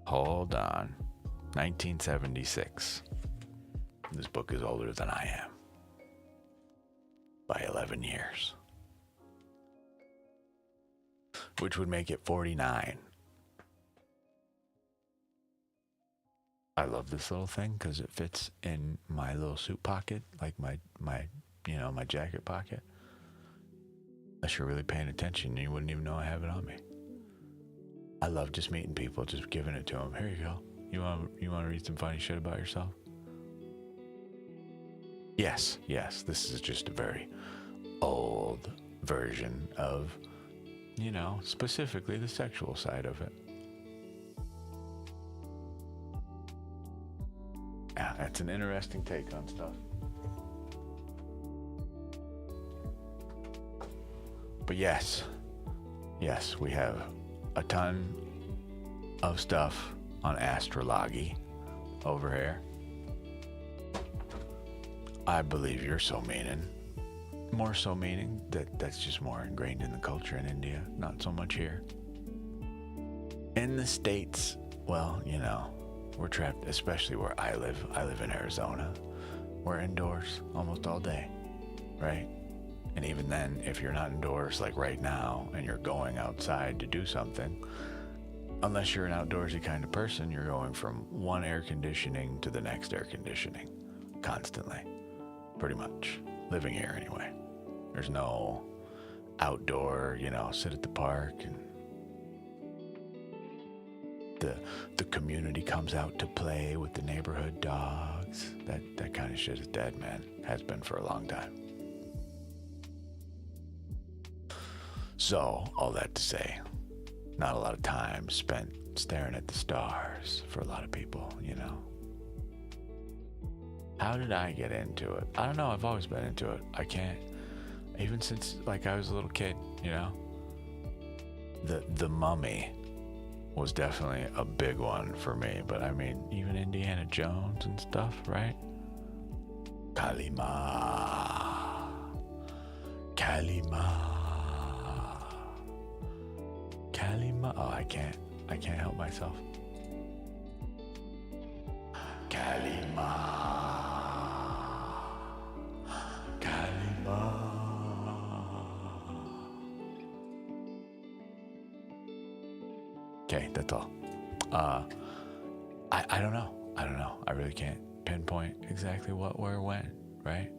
Hold on. 1976. This book is older than I am. By 11 years. Which would make it 49. I love this little thing because it fits in my little suit pocket, like my jacket pocket. Unless you're really paying attention, you wouldn't even know I have it on me. I love just meeting people, just giving it to them. Here you go. You want to read some funny shit about yourself? Yes, this is just a very old version of, specifically the sexual side of it. Yeah, that's an interesting take on stuff. But yes, we have a ton of stuff on astrology over here. I believe you're so meaning. More so meaning that's just more ingrained in the culture in India, not so much here. In the States, well, we're trapped, especially where I live. I live in Arizona. we're indoors almost all day, right? And even then, if you're not indoors like right now and you're going outside to do something, unless you're an outdoorsy kind of person, you're going from one air conditioning to the next air conditioning constantly, pretty much. Living here anyway. There's no outdoor, sit at the park and the community comes out to play with the neighborhood dogs. That kind of shit is dead, man. Has been for a long time. So, all that to say, not a lot of time spent staring at the stars for a lot of people, How did I get into it? I don't know. I've always been into it. I can't, even since I was a little kid, The Mummy was definitely a big one for me. But I mean, even Indiana Jones and stuff, right? Kalima. Oh, I can't help myself. Kalima. Okay, that's all. I don't know. I really can't pinpoint exactly what, where, when, right?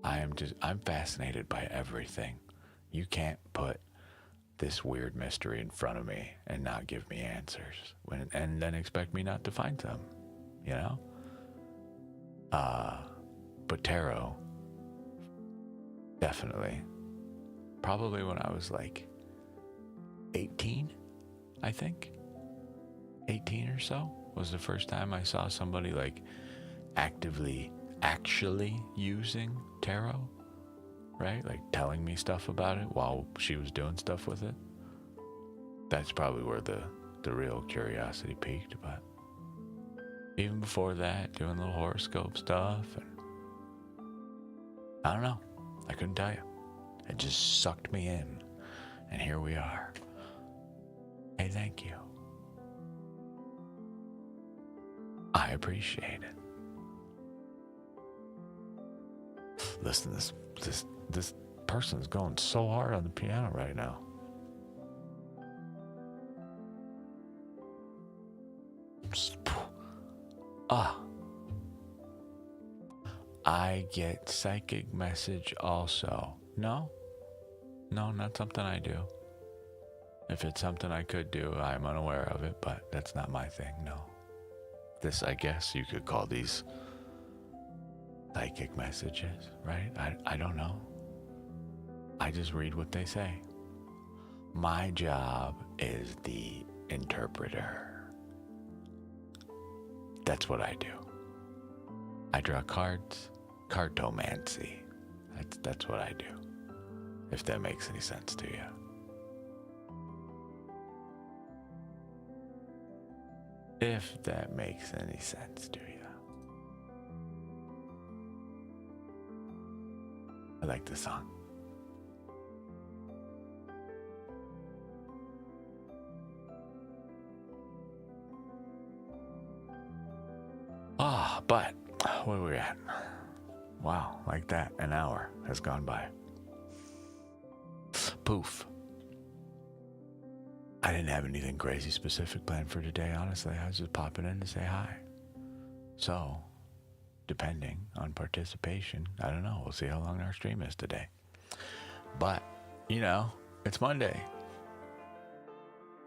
I'm fascinated by everything. You can't put this weird mystery in front of me and not give me answers and then expect me not to find them, But tarot, definitely. Probably when I was 18, I think. 18 or so was the first time I saw somebody actually using tarot, right? Telling me stuff about it while she was doing stuff with it. That's probably where the real curiosity peaked. But even before that, doing little horoscope stuff, and I don't know. I couldn't tell you. It just sucked me in, and here we are. Hey, thank you. I appreciate it. Listen, this person's going so hard on the piano right now. I get psychic message also. No, not something I do. If it's something I could do, I'm unaware of it, but that's not my thing, no. This, I guess you could call these psychic messages, right? I don't know. I just read what they say. My job is the interpreter. That's what I do. I draw cards, cartomancy. That's what I do. If that makes any sense to you. If that makes any sense to you. I like this song. But where are we at? Wow, like that, an hour has gone by. Poof. I didn't have anything crazy specific planned for today, honestly. I was just popping in to say hi. So, depending on participation, I don't know. We'll see how long our stream is today. But, it's Monday.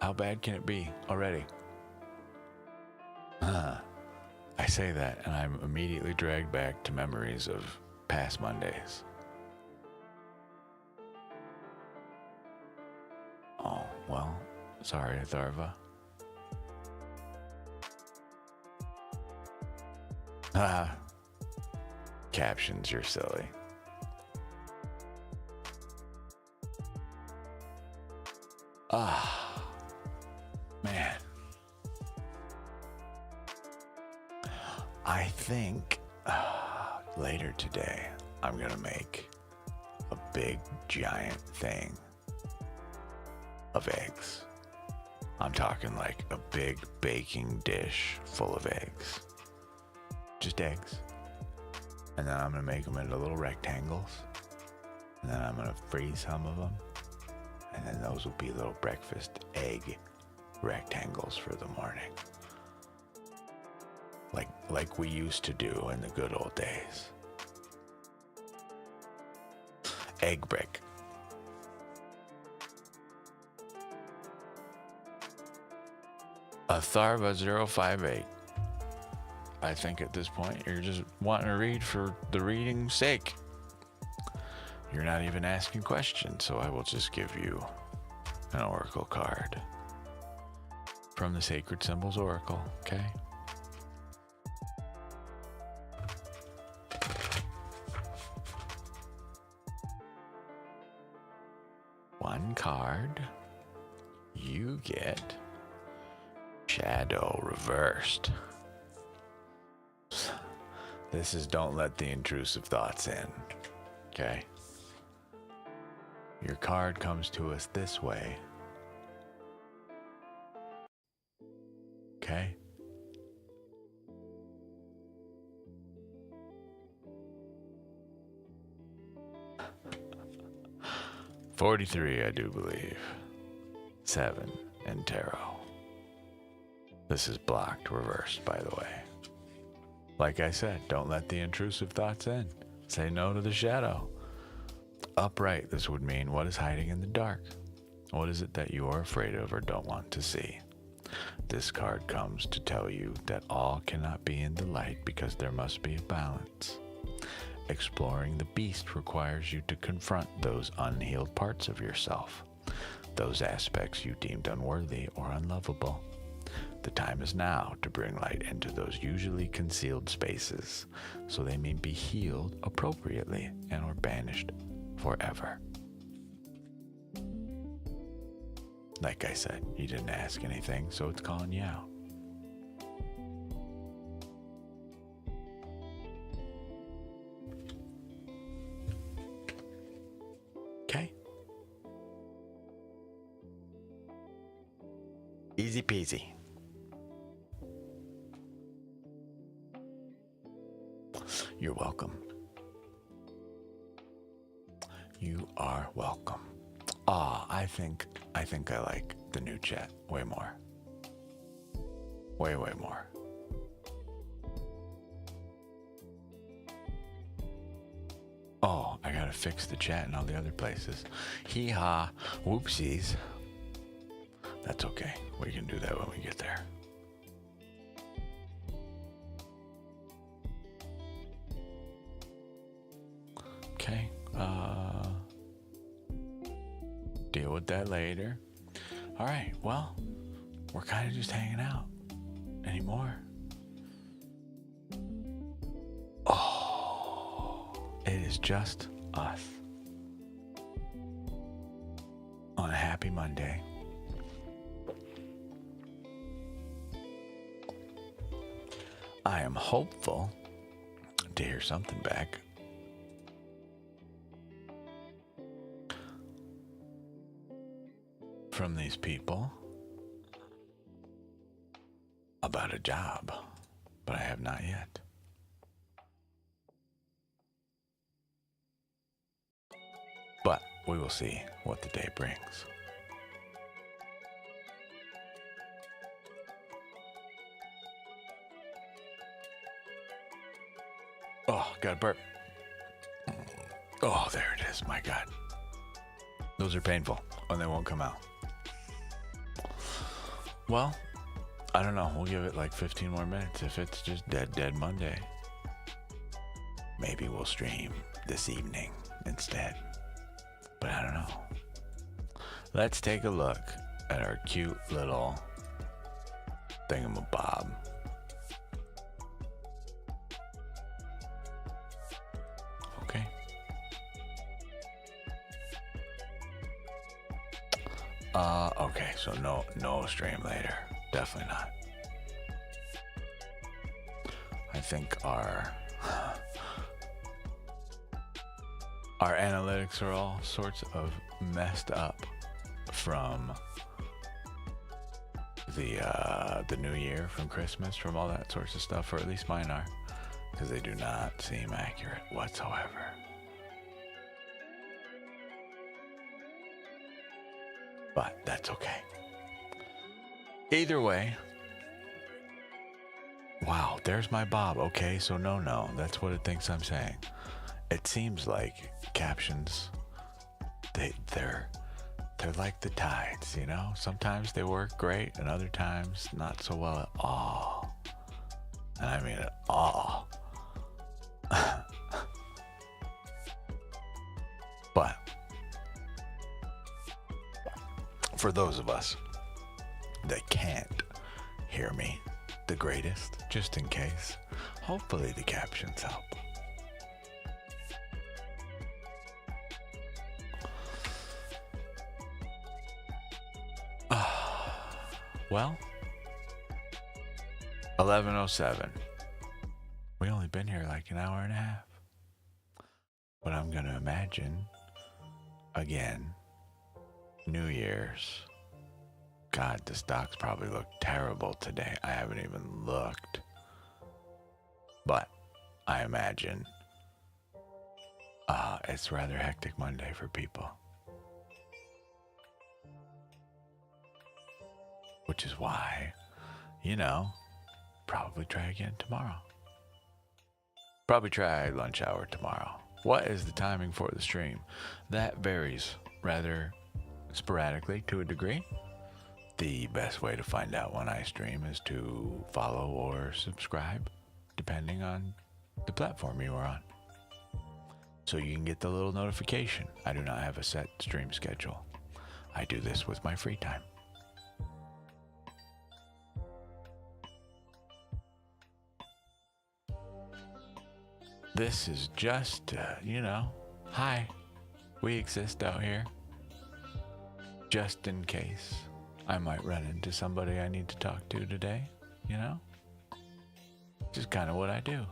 How bad can it be already? I say that, and I'm immediately dragged back to memories of past Mondays. Oh, well, sorry, Atharva. Captions, you're silly. Man. I think later today I'm gonna make a big giant thing of eggs. I'm talking like a big baking dish full of eggs. Just eggs. and then I'm going to make them into little rectangles, and then I'm going to freeze some of them, and then those will be little breakfast egg rectangles for the morning. Like we used to do in the good old days. Egg brick. A Tharva 058. I think at this point you're just wanting to read for the reading's sake. You're not even asking questions, so I will just give you an oracle card from the Sacred Symbols Oracle, okay? One card, you get Shadow reversed. This is don't let the intrusive thoughts in, okay? Your card comes to us this way, okay? $43, I do believe. 7 in tarot. This is blocked, reversed, by the way. Like I said, don't let the intrusive thoughts in. Say no to the shadow. Upright, this would mean what is hiding in the dark? What is it that you are afraid of or don't want to see? This card comes to tell you that all cannot be in the light because there must be a balance. Exploring the beast requires you to confront those unhealed parts of yourself, those aspects you deemed unworthy or unlovable. The time is now to bring light into those usually concealed spaces, so they may be healed appropriately and or banished forever. Like I said, you didn't ask anything, so it's calling you out. Okay? Easy peasy. You're welcome. You are welcome. I think I like the new chat way more. Way more. Oh, I gotta fix the chat in all the other places. Hee-haw, whoopsies. That's okay. We can do that when we get there. Okay. Deal with that later. All right. Well, we're kind of just hanging out anymore. Oh, it is just us on a happy Monday. I am hopeful to hear something back from these people about a job, but I have not yet. But we will see what the day brings. Oh, got a burp. Oh, there it is. My God. Those are painful when they won't come out. Well, I don't know. We'll give it like 15 more minutes. If it's just dead Monday, maybe we'll stream this evening instead. But I don't know. Let's take a look at our cute little thingamabob. Okay. Okay, so no stream later. Definitely not. I think our analytics are all sorts of messed up from the new year, from Christmas, from all that sorts of stuff, or at least mine are. because they do not seem accurate whatsoever. But that's okay. Either way, wow, there's my Bob. Okay, so no, that's what it thinks I'm saying. It seems like captions, they're like the tides, you know? Sometimes they work great and other times not so well at all. And I mean at all. But for those of us that can't hear me the greatest, just in case, hopefully the captions help. Well, 11:07. We only been here like an hour and a half. But I'm going to imagine, again, New Year's. God, the stocks probably look terrible today. I haven't even looked. But I imagine it's rather hectic Monday for people. Which is why, probably try again tomorrow. Probably try lunch hour tomorrow. What is the timing for the stream? That varies rather sporadically to a degree. The best way to find out when I stream is to follow or subscribe, depending on the platform you are on. So you can get the little notification. I do not have a set stream schedule. I do this with my free time. This is just, hi, we exist out here. Just in case I might run into somebody I need to talk to today, Just kind of what I do.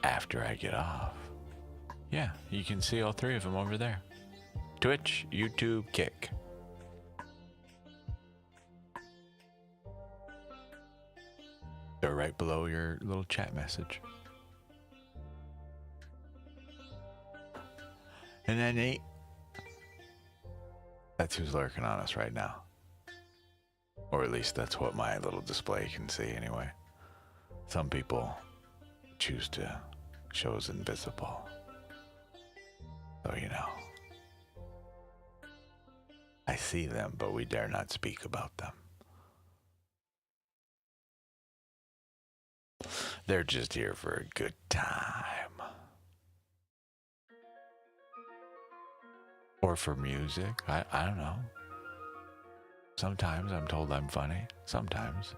After I get off. Yeah, you can see all three of them over there. Twitch, YouTube, Kick. They're right below your little chat message. And then Nate. That's who's lurking on us right now. Or at least that's what my little display can see anyway. Some people choose to show as invisible. So, I see them, but we dare not speak about them. They're just here for a good time. Or for music. I don't know. Sometimes I'm told I'm funny. Sometimes.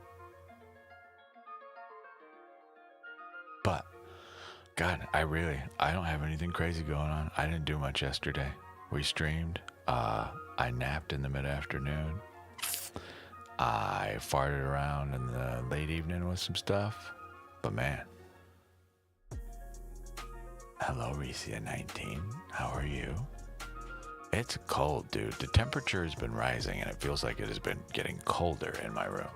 But, God, I don't have anything crazy going on. I didn't do much yesterday. We streamed. I napped in the mid-afternoon. I farted around in the late evening with some stuff. But man. Hello, Recia19. How are you? It's cold, dude. The temperature has been rising and it feels like it has been getting colder in my room.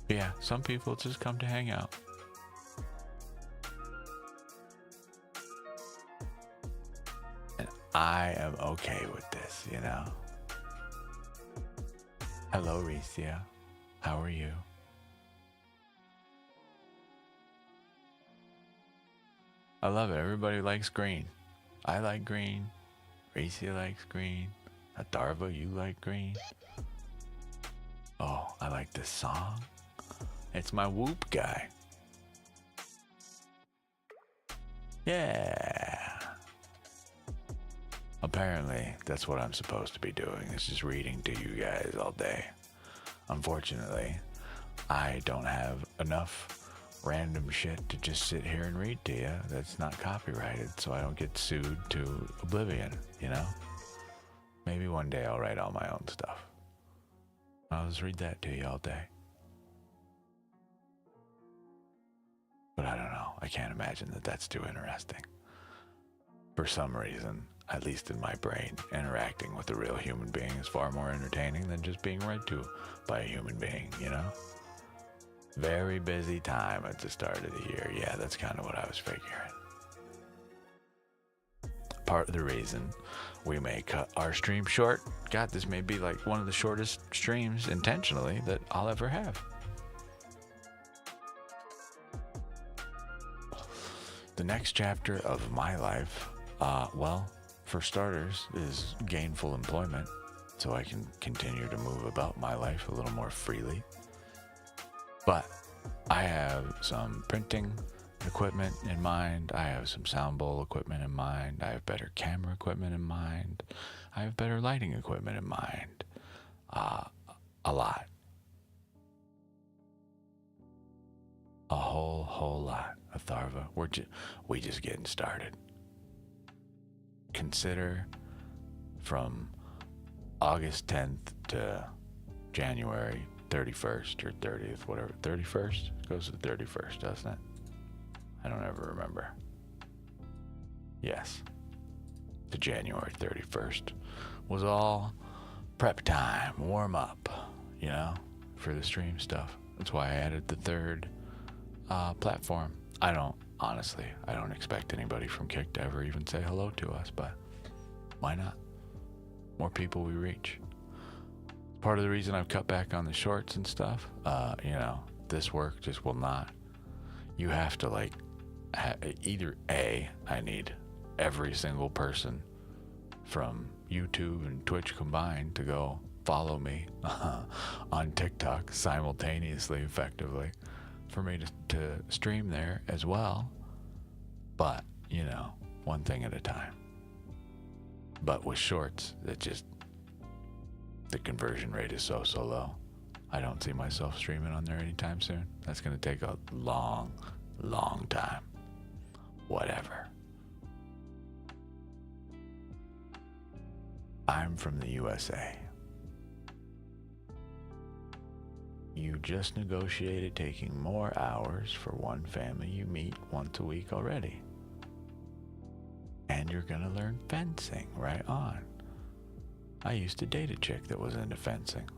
Yeah, some people just come to hang out. And I am okay with this, Hello, Recia. How are you? I love it. Everybody likes green. I like green. Recia likes green. Adarva, you like green. Oh, I like this song. It's my Whoop guy. Yeah. Apparently, that's what I'm supposed to be doing. Is just reading to you guys all day. Unfortunately, I don't have enough random shit to just sit here and read to you that's not copyrighted, so I don't get sued to oblivion, Maybe one day I'll write all my own stuff. I'll just read that to you all day. But I don't know. I can't imagine that that's too interesting. For some reason, at least in my brain, interacting with a real human being is far more entertaining than just being read to by a human being, you know? Very busy time at the start of the year. Yeah, that's kind of what I was figuring. Part of the reason we may cut our stream short. God, this may be like one of the shortest streams intentionally that I'll ever have. The next chapter of my life, well, for starters, is gainful employment, so I can continue to move about my life a little more freely. But I have some printing equipment in mind. I have some sound bowl equipment in mind. I have better camera equipment in mind. I have better lighting equipment in mind. A lot. A whole lot, Atharva. We just getting started. Consider from August 10th to January 31st or 30th, whatever. 31st? It goes to the 31st, doesn't it? I don't ever remember. Yes. To January 31st was all prep time, warm up, you know, for the stream stuff. That's why I added the third platform. I don't expect anybody from Kick to ever even say hello to us, but why not? More people we reach. Part of the reason I've cut back on the shorts and stuff, you know, this work just will not. You have to like, either A, I need every single person from YouTube and Twitch combined to go follow me on TikTok simultaneously, effectively, for me to stream there as well. But, you know, one thing at a time. But with shorts, the conversion rate is so low. I don't see myself streaming on there anytime soon. That's going to take a long time. Whatever. I'm from the USA. You just negotiated taking more hours for one family you meet once a week already. And you're gonna learn fencing right on. I used to date a chick that was into fencing.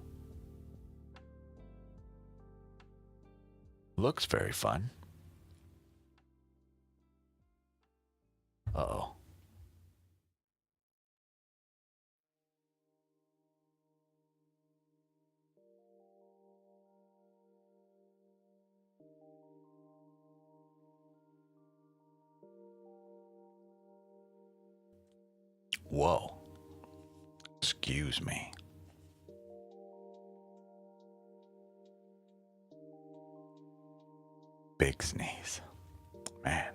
Looks very fun. Uh-oh. Whoa. Excuse me. Big sneeze. Man.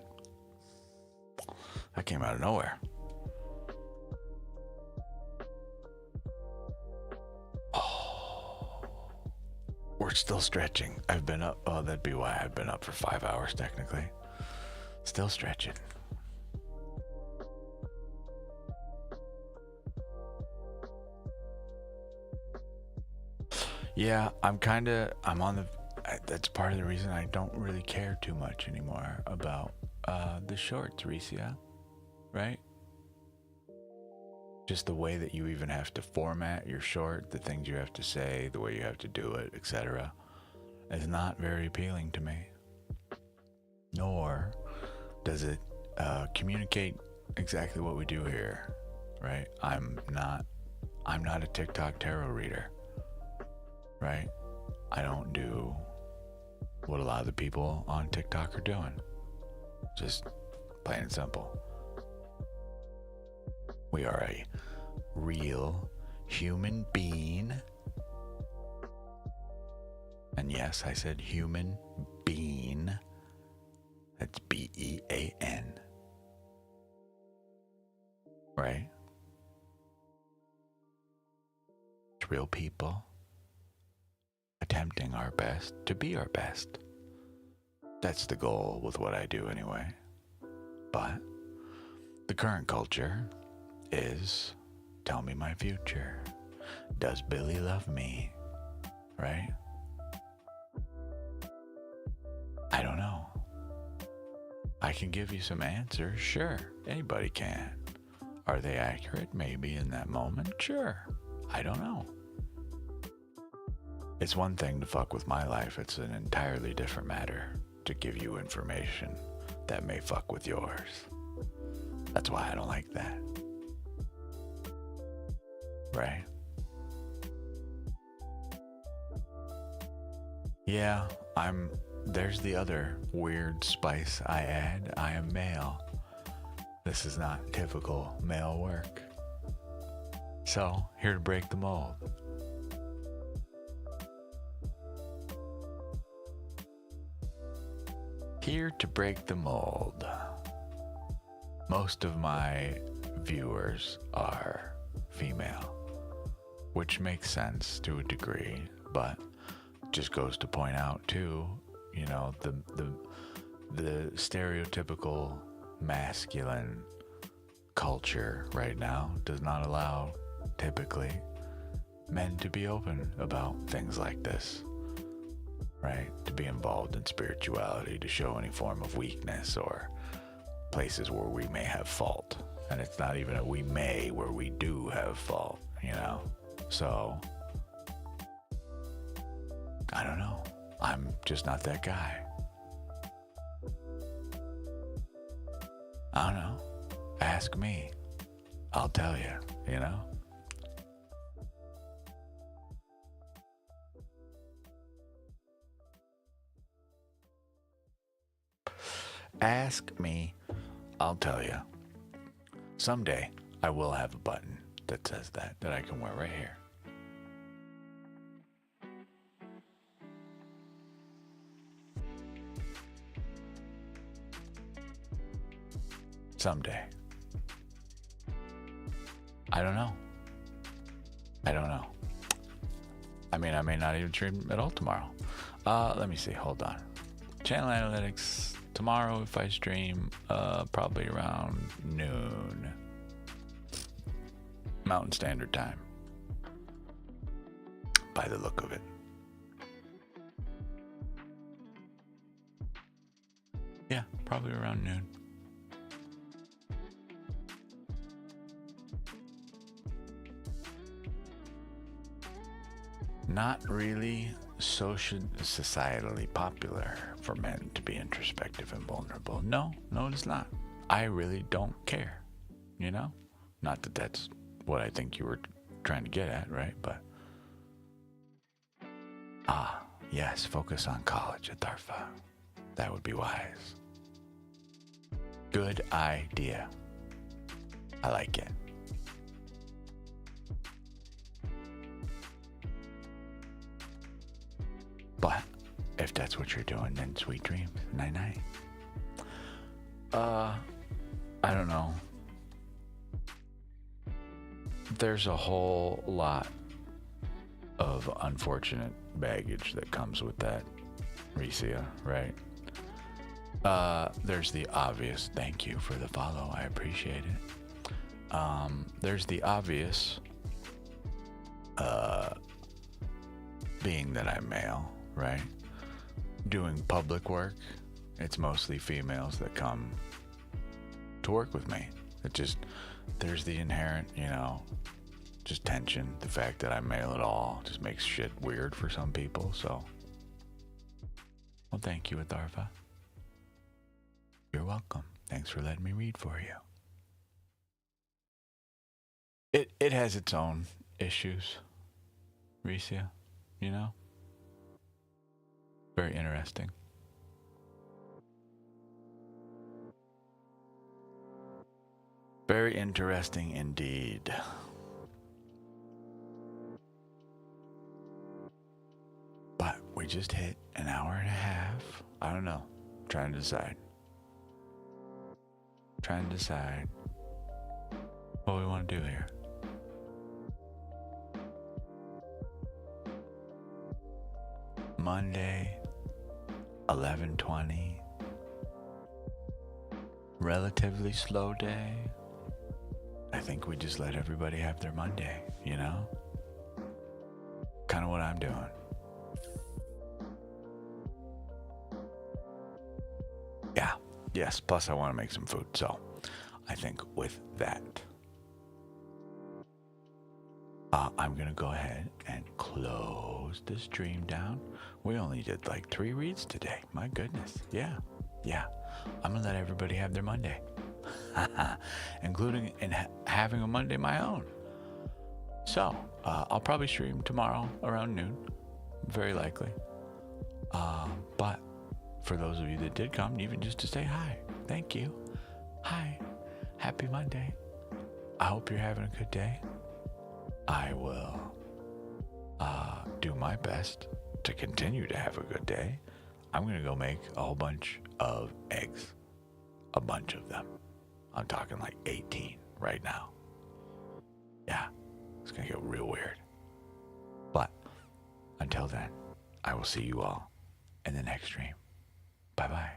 That came out of nowhere. Oh. We're still stretching. I've been up. Oh, that'd be why I've been up for 5 hours technically. Still stretching. Yeah, I'm on the, that's part of the reason I don't really care too much anymore about the shorts, Ricia, right? Just the way that you even have to format your short, the things you have to say, the way you have to do it, etc., is not very appealing to me. Nor does it communicate exactly what we do here, right? I'm not a TikTok tarot reader. Right? I don't do what a lot of the people on TikTok are doing. Just plain and simple. We are a real human being. And yes, I said human being. That's B-E-A-N. Right? It's real people. Attempting our best to be our best. That's the goal with what I do anyway. But the current culture is, tell me my future. Does Billy love me? Right? I don't know. I can give you some answers, sure. Anybody can. Are they accurate? Maybe in that moment. Sure. I don't know. It's one thing to fuck with my life. It's an entirely different matter to give you information that may fuck with yours. That's why I don't like that. Right? Yeah, there's the other weird spice I add. I am male. This is not typical male work. So, here to break the mold. Here to break the mold. Most of my viewers are female, which makes sense to a degree, but just goes to point out too, you know, the stereotypical masculine culture right now does not allow typically men to be open about things like this, right? To be involved in spirituality, to show any form of weakness or places where we may have fault. And it's not even a we may, where we do have fault, you know? So, I don't know. I'm just not that guy. I don't know. Ask me. I'll tell you, you know? Ask me. I'll tell you. Someday, I will have a button that says that I can wear right here. Someday. I don't know. I mean, I may not even stream at all tomorrow. Let me see. Hold on. Channel analytics. Tomorrow, if I stream, probably around noon. Mountain Standard Time. By the look of it. Yeah, probably around noon. Not really societally popular for men to be introspective and vulnerable. No, it is not. I really don't care, you know? Not that that's what I think you were trying to get at, right? But, yes, focus on college, Atharfa. That would be wise. Good idea. I like it. But if that's what you're doing, then sweet dreams. Night night. I don't know. There's a whole lot of unfortunate baggage that comes with that, Ricia, right? There's the obvious. Thank you for the follow. I appreciate it. There's the obvious, being that I'm male, right? Doing public work, it's mostly females that come to work with me. There's the inherent, you know, just tension. The fact that I'm male at all just makes shit weird for some people, so. Well, thank you, Atharva. You're welcome. Thanks for letting me read for you. It has its own issues, Ricia, you know? Very interesting. Very interesting indeed. But we just hit an hour and a half. I don't know. Trying to decide what we want to do here. Monday, 11:20. Relatively slow day. I think we just let everybody have their Monday, you know? Kind of what I'm doing. Yeah, yes, plus I want to make some food, so I think with that, I'm going to go ahead and close the stream down. We only did like 3 reads today. My goodness. Yeah. I'm going to let everybody have their Monday, including having a Monday my own. So, I'll probably stream tomorrow around noon, very likely. But for those of you that did come, even just to say hi, thank you. Hi, happy Monday. I hope you're having a good day. I will do my best to continue to have a good day. I'm going to go make a whole bunch of eggs. A bunch of them. I'm talking like 18 right now. Yeah, it's going to get real weird. But until then, I will see you all in the next stream. Bye-bye.